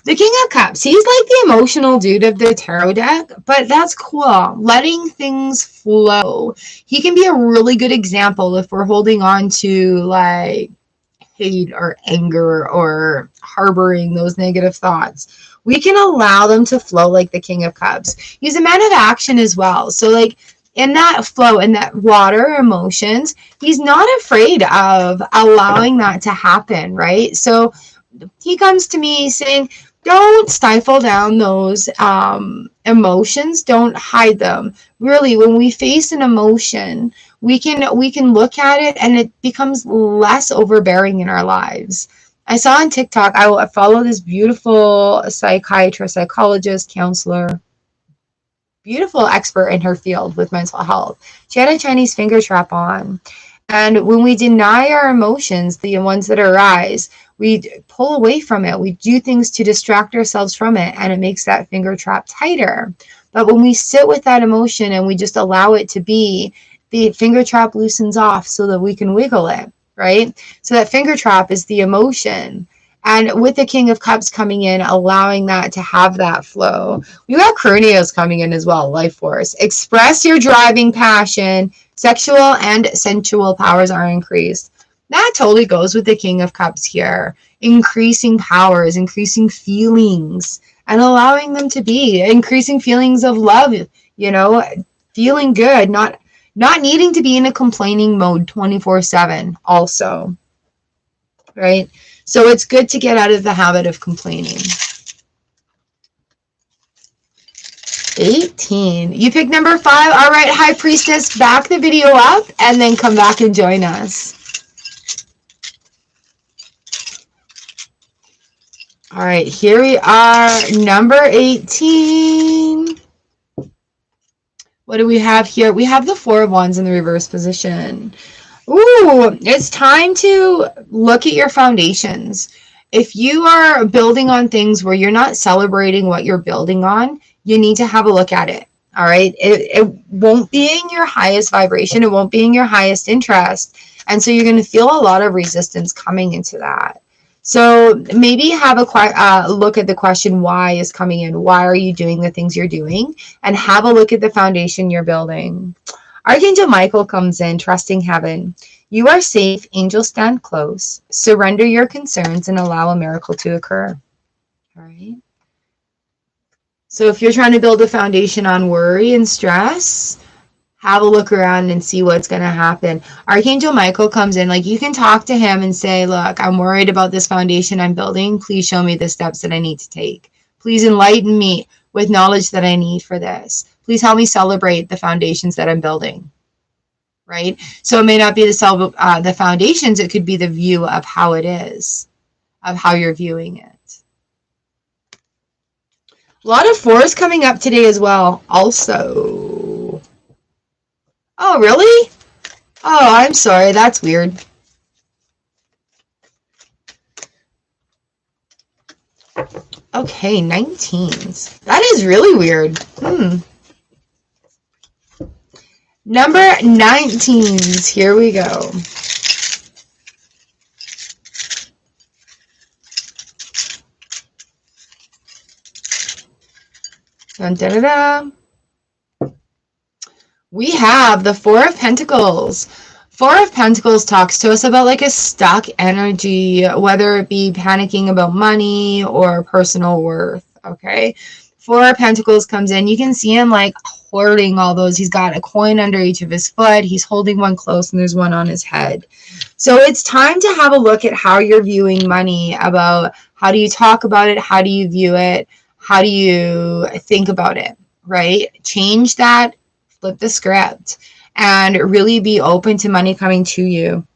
The King of Cups, he's like the emotional dude of the tarot deck, but that's cool. Letting things flow. He can be a really good example if we're holding on to like hate or anger or harboring those negative thoughts. We can allow them to flow like the King of Cups. He's a man of action as well. So like in that flow, in that water emotions, he's not afraid of allowing that to happen, right? So he comes to me saying, don't stifle down those emotions. Don't hide them. Really, when we face an emotion, we can look at it and it becomes less overbearing in our lives. I saw on TikTok, I follow this beautiful psychiatrist, psychologist, counselor, beautiful expert in her field with mental health. She had a Chinese finger trap on. And when we deny our emotions, the ones that arise, we pull away from it. We do things to distract ourselves from it, and it makes that finger trap tighter. But when we sit with that emotion and we just allow it to be, the finger trap loosens off so that we can wiggle it, right? So that finger trap is the emotion. And with the King of Cups coming in, allowing that to have that flow. We got Cronios coming in as well, Life Force. Express your driving passion. Sexual and sensual powers are increased. That totally goes with the King of Cups here. Increasing powers, increasing feelings, and allowing them to be. Increasing feelings of love, you know, feeling good, not needing to be in a complaining mode 24/7 also, right? So it's good to get out of the habit of complaining. 18. You picked number 5. All right, High Priestess, back the video up and then come back and join us. All right, here we are, number 18. What do we have here? We have the 4 of Wands in the reverse position. Ooh, it's time to look at your foundations. If you are building on things where you're not celebrating what you're building on, you need to have a look at it. All right. It won't be in your highest vibration. It won't be in your highest interest. And so you're going to feel a lot of resistance coming into that. So maybe have a look at the question, why is coming in? Why are you doing the things you're doing? And have a look at the foundation you're building. Archangel Michael comes in, trusting heaven. You are safe. Angels stand close. Surrender your concerns and allow a miracle to occur. All right. So if you're trying to build a foundation on worry and stress, have a look around and see what's going to happen. Archangel Michael comes in, like you can talk to him and say, look, I'm worried about this foundation I'm building. Please show me the steps that I need to take. Please enlighten me with knowledge that I need for this. Please help me celebrate the foundations that I'm building. Right? So it may not be the foundations. It could be the view of how it is, of how you're viewing it. A lot of 4s coming up today as well. Also. Oh, really? Oh, I'm sorry. That's weird. Okay, 19s. That is really weird. Number 19s. Here we go. Dun, dun, dun, dun. We have the Four of Pentacles. Four of Pentacles talks to us about like a stuck energy, whether it be panicking about money or personal worth, okay? Four of Pentacles comes in. You can see him like hoarding all those. He's got a coin under each of his foot. He's holding one close and there's one on his head. So it's time to have a look at how you're viewing money, about how do you talk about it? How do you view it? How do you think about it, right? Change that. Flip the script and really be open to money coming to you.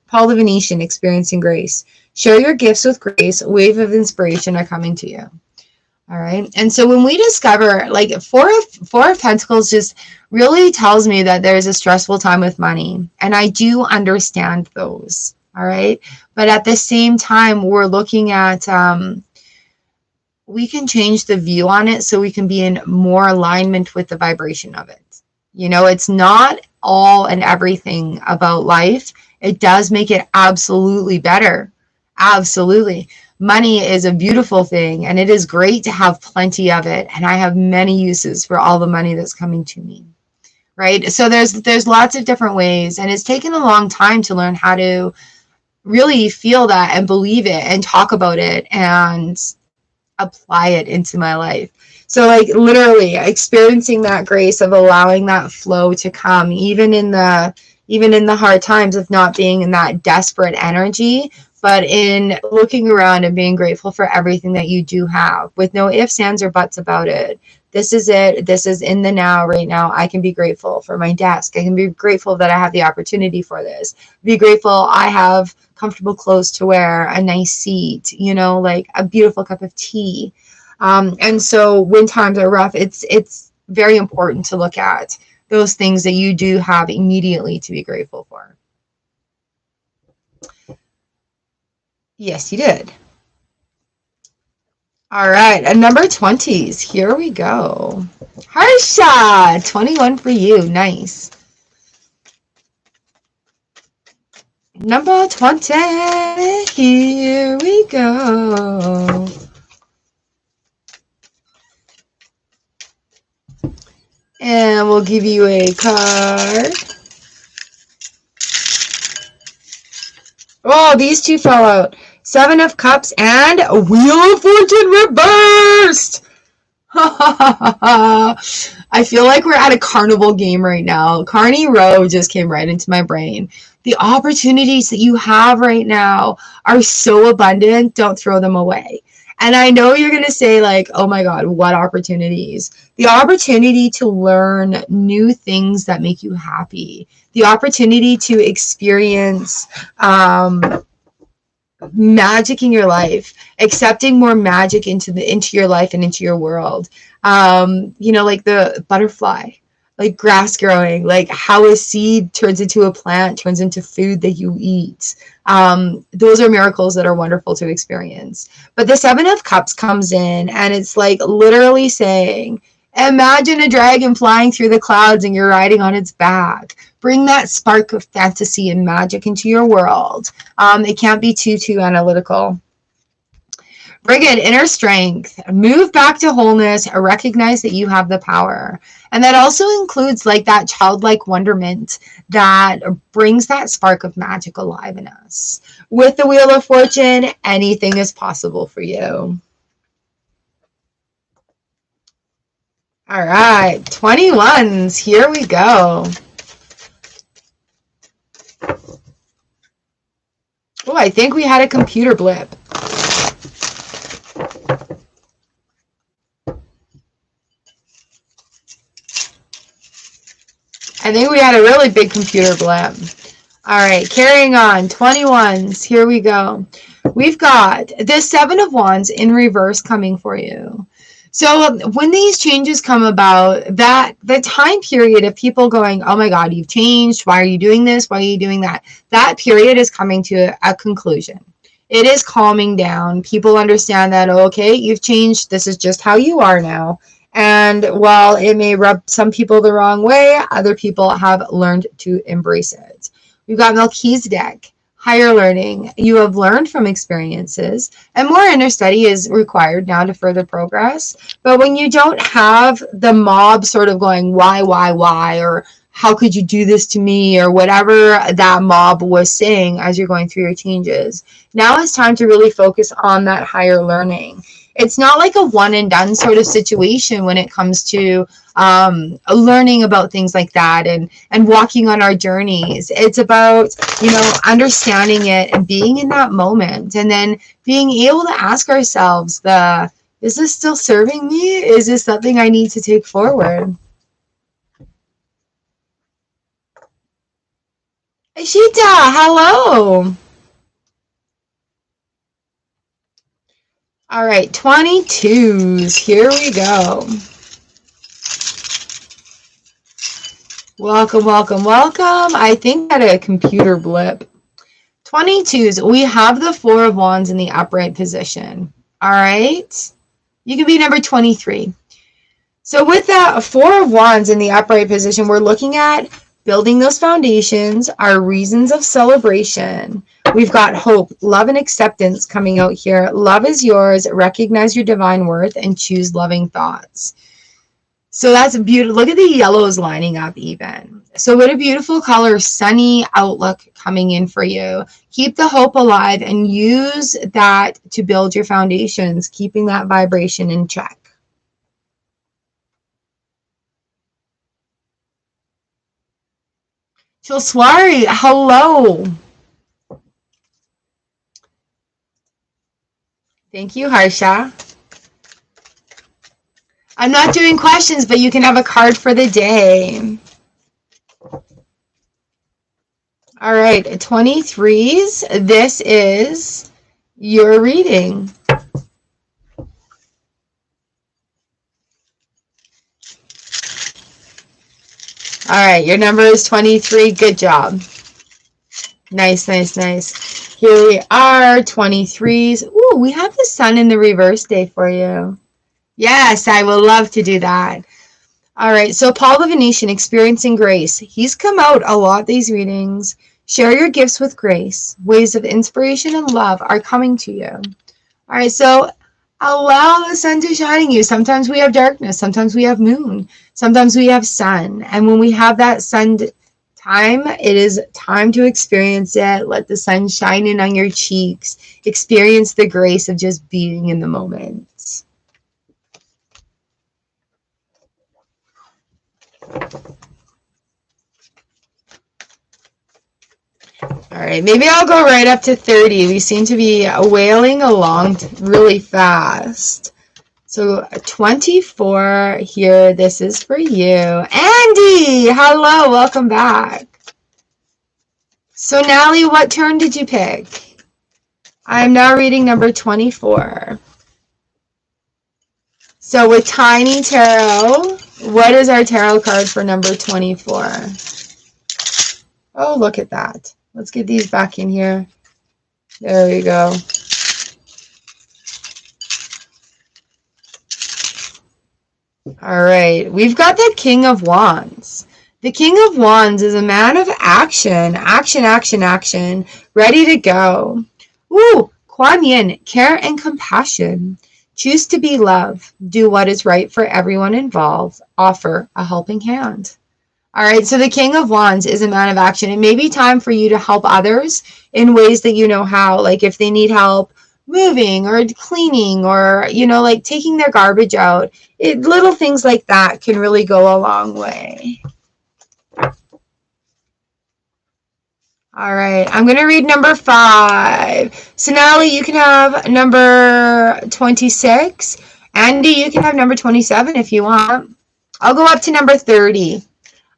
Paul the Venetian, experiencing grace. Share your gifts with grace. Wave of inspiration are coming to you. All right. And so when we discover, like, Four of Pentacles just really tells me that there's a stressful time with money. And I do understand those. All right. But at the same time, we're looking at, we can change the view on it so we can be in more alignment with the vibration of it. You know, it's not all and everything about life. It does make it absolutely better. Absolutely. Money is a beautiful thing, and it is great to have plenty of it. And I have many uses for all the money that's coming to me, right? So there's lots of different ways, and it's taken a long time to learn how to really feel that and believe it and talk about it and apply it into my life. So like literally experiencing that grace of allowing that flow to come, even in the hard times of not being in that desperate energy, but in looking around and being grateful for everything that you do have with no ifs, ands, or buts about it. This is it. This is in the now, right now. I can be grateful for my desk. I can be grateful that I have the opportunity for this. Be grateful I have comfortable clothes to wear, a nice seat, you know, like a beautiful cup of tea. And so when times are rough, it's very important to look at those things that you do have immediately to be grateful for. Yes, you did. All right, and number 20s. Here we go. Harsha, 21 for you. Nice. Number 20. Here we go. And we'll give you a card. Oh, these two fell out. Seven of Cups and a Wheel of Fortune reversed. I feel like we're at a carnival game right now. Carney Row just came right into my brain. The opportunities that you have right now are so abundant. Don't throw them away. And I know you're going to say like, oh my God, what opportunities? The opportunity to learn new things that make you happy. The opportunity to experience magic in your life, accepting more magic into your life and into your world. You know, like the butterfly, like grass growing, like how a seed turns into a plant, turns into food that you eat. Those are miracles that are wonderful to experience. But the Seven of Cups comes in and it's like literally saying, imagine a dragon flying through the clouds and you're riding on its back. Bring that spark of fantasy and magic into your world. It can't be too analytical. Bring in inner strength, move back to wholeness, recognize that you have the power. And that also includes like that childlike wonderment that brings that spark of magic alive in us. With the Wheel of Fortune, anything is possible for you. All right, 21s, here we go. Oh, I think we had a computer blip. I think we had a really big computer blip. All right, carrying on. 21s. Here we go. We've got the Seven of Wands in reverse coming for you. So when these changes come about, that the time period of people going, oh my God, you've changed. Why are you doing this? Why are you doing that? That period is coming to a conclusion. It is calming down. People understand that, okay, you've changed. This is just how you are now. And while it may rub some people the wrong way, other people have learned to embrace it. We've got Melchizedek, higher learning. You have learned from experiences, and more inner study is required now to further progress. But when you don't have the mob sort of going, why, or how could you do this to me, or whatever that mob was saying as you're going through your changes, now it's time to really focus on that higher learning. It's not like a one and done sort of situation when it comes to learning about things like that and walking on our journeys. It's about, understanding it and being in that moment, and then being able to ask ourselves, is this still serving me? Is this something I need to take forward? Ishita, hello. All right, 22s. Here we go. Welcome, welcome, welcome. I think I had a computer blip. 22s, we have the Four of Wands in the upright position. All right? You can be number 23. So with that Four of Wands in the upright position, we're looking at building those foundations, our reasons of celebration. We've got hope, love, and acceptance coming out here. Love is yours. Recognize your divine worth and choose loving thoughts. So that's beautiful. Look at the yellows lining up even. So what a beautiful color, sunny outlook coming in for you. Keep the hope alive and use that to build your foundations, keeping that vibration in check. Chilswari, hello. Thank you, Harsha. I'm not doing questions, but you can have a card for the day. All right, 23s, this is your reading. All right, your number is 23. Good job. Nice, nice, nice. Here we are, 23s. Ooh, we have the sun in the reverse day for you. Yes, I will love to do that. All right, so Paul the Venetian, experiencing grace. He's come out a lot, these readings. Share your gifts with grace. Waves of inspiration and love are coming to you. All right, so allow the sun to shine on you. Sometimes we have darkness. Sometimes we have moon. Sometimes we have sun. And when we have that sun time, it is time to experience it. Let the sun shine in on your cheeks. Experience the grace of just being in the moment. All right, maybe I'll go right up to 30. We seem to be wailing along really fast. So 24 here, this is for you. Andy, hello, welcome back. So Nally, what turn did you pick? I'm now reading number 24. So with Tiny Tarot, what is our tarot card for number 24? Oh, look at that. Let's get these back in here. There we go. All right, we've got the King of Wands. The King of Wands is a man of action, action, action, action, ready to go. Ooh, Kuan Yin, care and compassion. Choose to be love. Do what is right for everyone involved. Offer a helping hand. All right, so the King of Wands is a man of action. It may be time for you to help others in ways that you know how, like if they need help moving or cleaning or, like taking their garbage out. Little things like that can really go a long way. All right, I'm going to read number 5. So Natalie, you can have number 26. Andy, you can have number 27 if you want. I'll go up to number 30.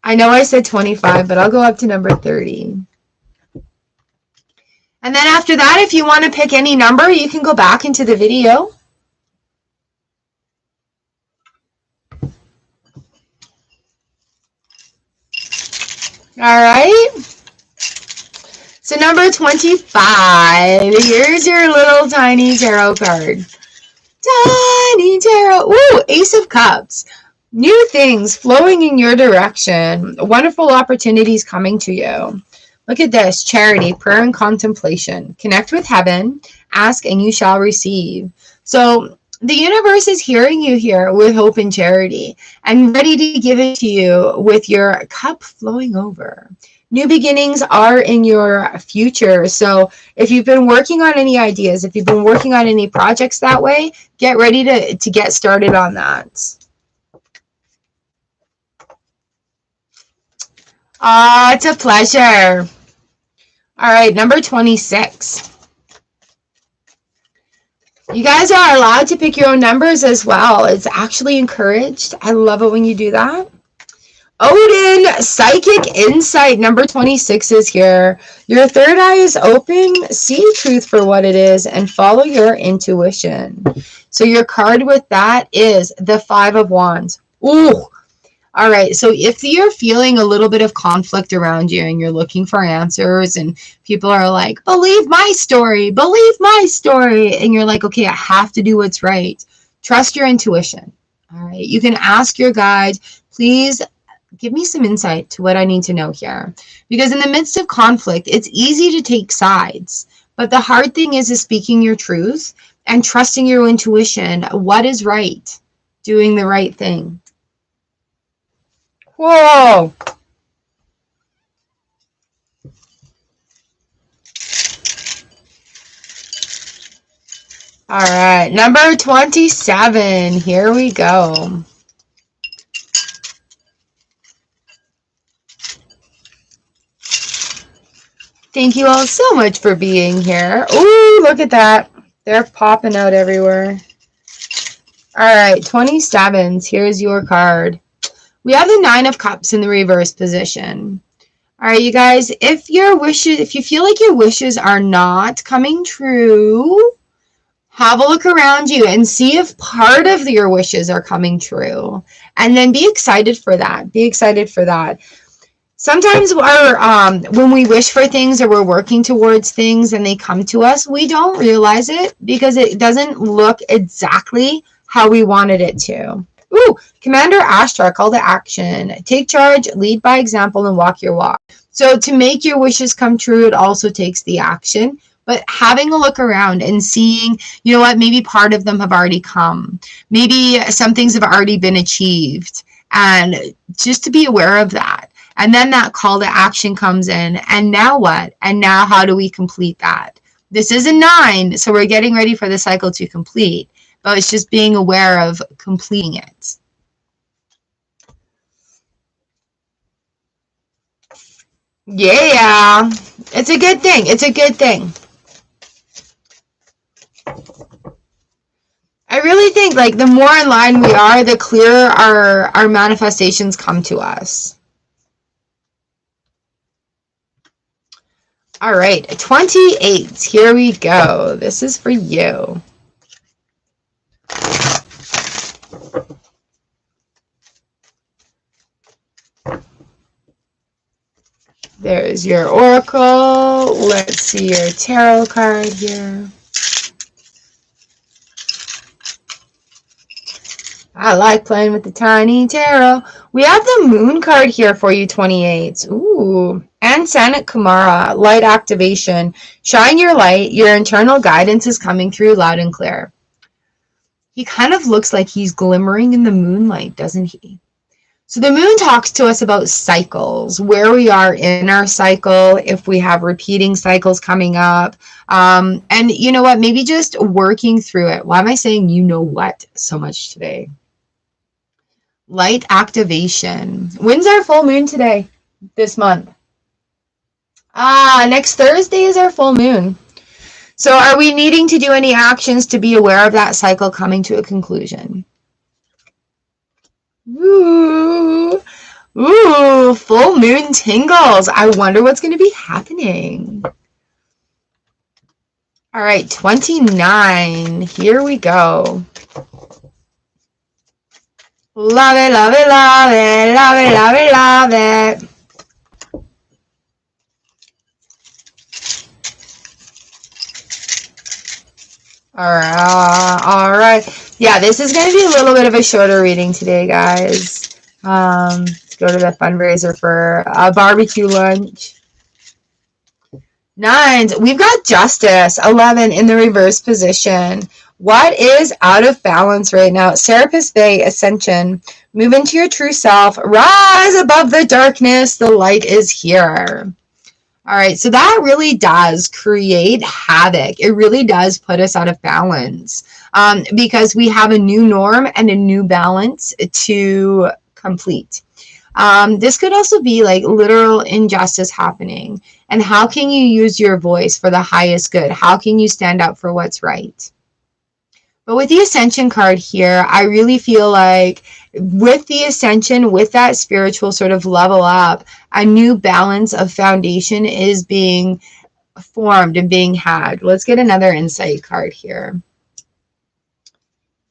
I know I said 25, but I'll go up to number 30. And then after that, if you want to pick any number, you can go back into the video. All right. So number 25, here's your little tiny tarot card. Tiny tarot. Ooh, Ace of Cups. New things flowing in your direction. Wonderful opportunities coming to you. Look at this. Charity, prayer, and contemplation. Connect with heaven. Ask and you shall receive. So the universe is hearing you here with hope and charity and ready to give it to you with your cup flowing over. New beginnings are in your future. So if you've been working on any ideas, if you've been working on any projects that way, get ready to get started on that. It's a pleasure. All right, number 26. You guys are allowed to pick your own numbers as well. It's actually encouraged. I love it when you do that. Odin, Psychic Insight, number 26 is here. Your third eye is open. See truth for what it is and follow your intuition. So your card with that is the Five of Wands. Ooh. All right, so if you're feeling a little bit of conflict around you and you're looking for answers and people are like, believe my story, and you're like, okay, I have to do what's right. Trust your intuition. All right, you can ask your guide, please give me some insight to what I need to know here. Because in the midst of conflict, it's easy to take sides. But the hard thing is speaking your truth and trusting your intuition. What is right? Doing the right thing. Whoa! All right, number 27. Here we go. Thank you all so much for being here. Ooh, look at that. They're popping out everywhere. All right, 27s. Here's your card. We have the Nine of Cups in the reverse position. All right, you guys, if you feel like your wishes are not coming true, have a look around you and see if part of your wishes are coming true. And then be excited for that. Be excited for that. Sometimes when we wish for things or we're working towards things and they come to us, we don't realize it because it doesn't look exactly how we wanted it to. Ooh, Commander Ashtar, call to action. Take charge, lead by example, and walk your walk. So to make your wishes come true, it also takes the action. But having a look around and seeing, you know what, maybe part of them have already come. Maybe some things have already been achieved. And just to be aware of that. And then that call to action comes in. And now what? And now how do we complete that? This is a 9, so we're getting ready for the cycle to complete. But it's just being aware of completing it. Yeah, it's a good thing. It's a good thing. I really think like the more in line we are, the clearer our manifestations come to us. All right, 28. Here we go. This is for you. There's your oracle. Let's see your tarot card here. I like playing with the tiny tarot. We have the moon card here for you, 28. Ooh. And Sanat Kumara, light activation. Shine your light. Your internal guidance is coming through loud and clear. He kind of looks like he's glimmering in the moonlight, doesn't he? So the moon talks to us about cycles, where we are in our cycle, if we have repeating cycles coming up. And you know what? Maybe just working through it. Why am I saying you know what so much today? Light activation. When's our full moon today? This month. Next Thursday is our full moon. So are we needing to do any actions to be aware of that cycle coming to a conclusion? Ooh, full moon tingles. I wonder what's going to be happening. All right, 29. Here we go. Love it, love it, love it, love it, love it, love it. All right. Yeah, this is going to be a little bit of a shorter reading today, guys. Let's go to the fundraiser for a barbecue lunch. 9s, we've got Justice. 11 in the reverse position. What is out of balance right now? Serapis Bay, Ascension. Move into your true self. Rise above the darkness. The light is here. All right, so that really does create havoc. It really does put us out of balance because we have a new norm and a new balance to complete. This could also be like literal injustice happening. And how can you use your voice for the highest good? How can you stand up for what's right? But with the Ascension card here, I really feel like with the Ascension, with that spiritual sort of level up, a new balance of foundation is being formed and being had. Let's get another insight card here.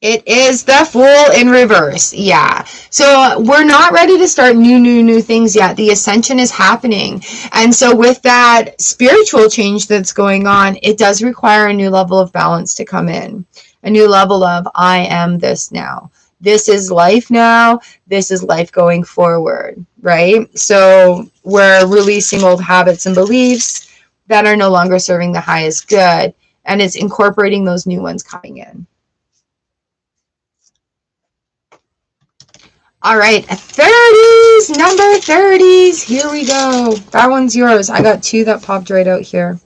It is the Fool in reverse. Yeah. So we're not ready to start new things yet. The ascension is happening. And so with that spiritual change that's going on, it does require a new level of balance to come in. A new level of I am this now. This is life now. This is life going forward, right? So we're releasing old habits and beliefs that are no longer serving the highest good. And it's incorporating those new ones coming in. All right, 30s, number 30s. Here we go. That one's yours. I got 2 that popped right out here.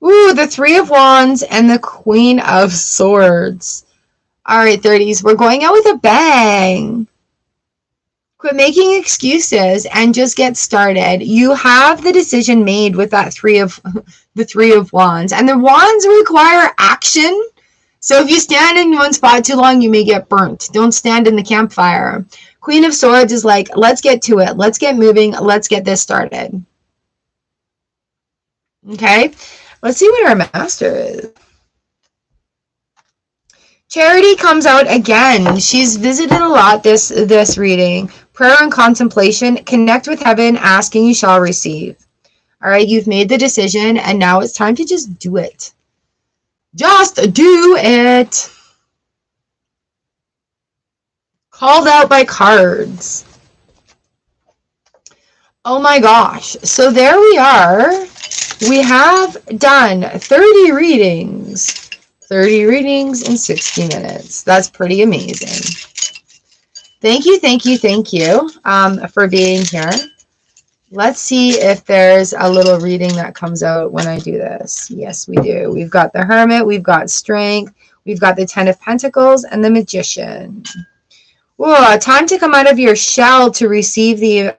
Ooh, the 3 of Wands and the Queen of Swords. All right, 30s. We're going out with a bang. Quit making excuses and just get started. You have the decision made with that 3 of Wands. And the Wands require action. So if you stand in one spot too long, you may get burnt. Don't stand in the campfire. Queen of Swords is like, let's get to it. Let's get moving. Let's get this started. Okay. Let's see what our master is. Charity comes out again. She's visited a lot this reading. Prayer and contemplation. Connect with heaven. Ask and you shall receive. All right. You've made the decision and now it's time to just do it. Just do it. Called out by cards. Oh my gosh. So there we are. We have done 30 readings. 30 readings in 60 minutes. That's pretty amazing. Thank you for being here. Let's see if there's a little reading that comes out when I do this. Yes, we do. We've got the Hermit, we've got Strength, we've got the 10 of Pentacles, and the Magician. Whoa, time to come out of your shell to receive the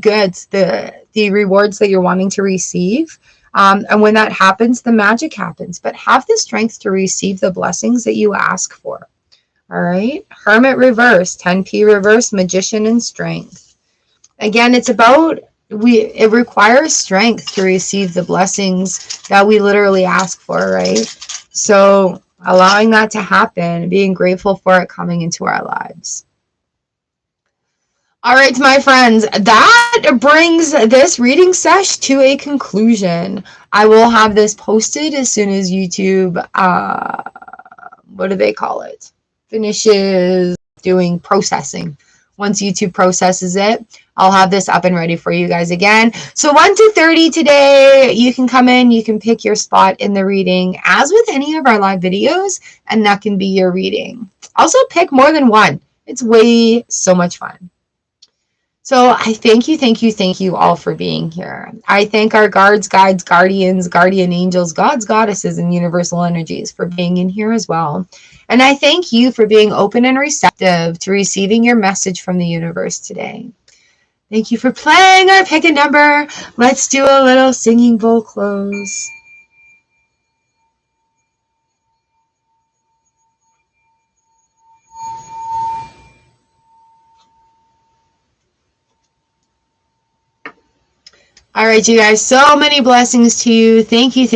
goods, the rewards that you're wanting to receive. And when that happens, the magic happens. But have the strength to receive the blessings that you ask for. All right? Hermit reverse, 10p reverse, Magician, and Strength. Again, it's about, it requires strength to receive the blessings that we literally ask for, right? So allowing that to happen, being grateful for it coming into our lives. All right, my friends, that brings this reading sesh to a conclusion. I will have this posted as soon as YouTube, what do they call it? Finishes doing processing. Once YouTube processes it, I'll have this up and ready for you guys again. So 1 to 30 today, you can come in, you can pick your spot in the reading, as with any of our live videos, and that can be your reading. Also pick more than one. It's way so much fun. So I thank you all for being here. I thank our guards, guides, guardians, guardian angels, gods, goddesses, and universal energies for being in here as well. And I thank you for being open and receptive to receiving your message from the universe today. Thank you for playing our pick a number. Let's do a little singing bowl close. All right, you guys, so many blessings to you. Thank you.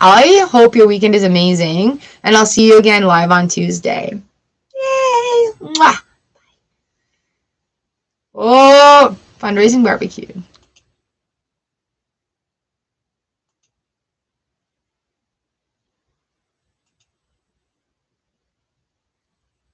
I hope your weekend is amazing, and I'll see you again live on Tuesday. Yay! Mwah! Oh, fundraising barbecue.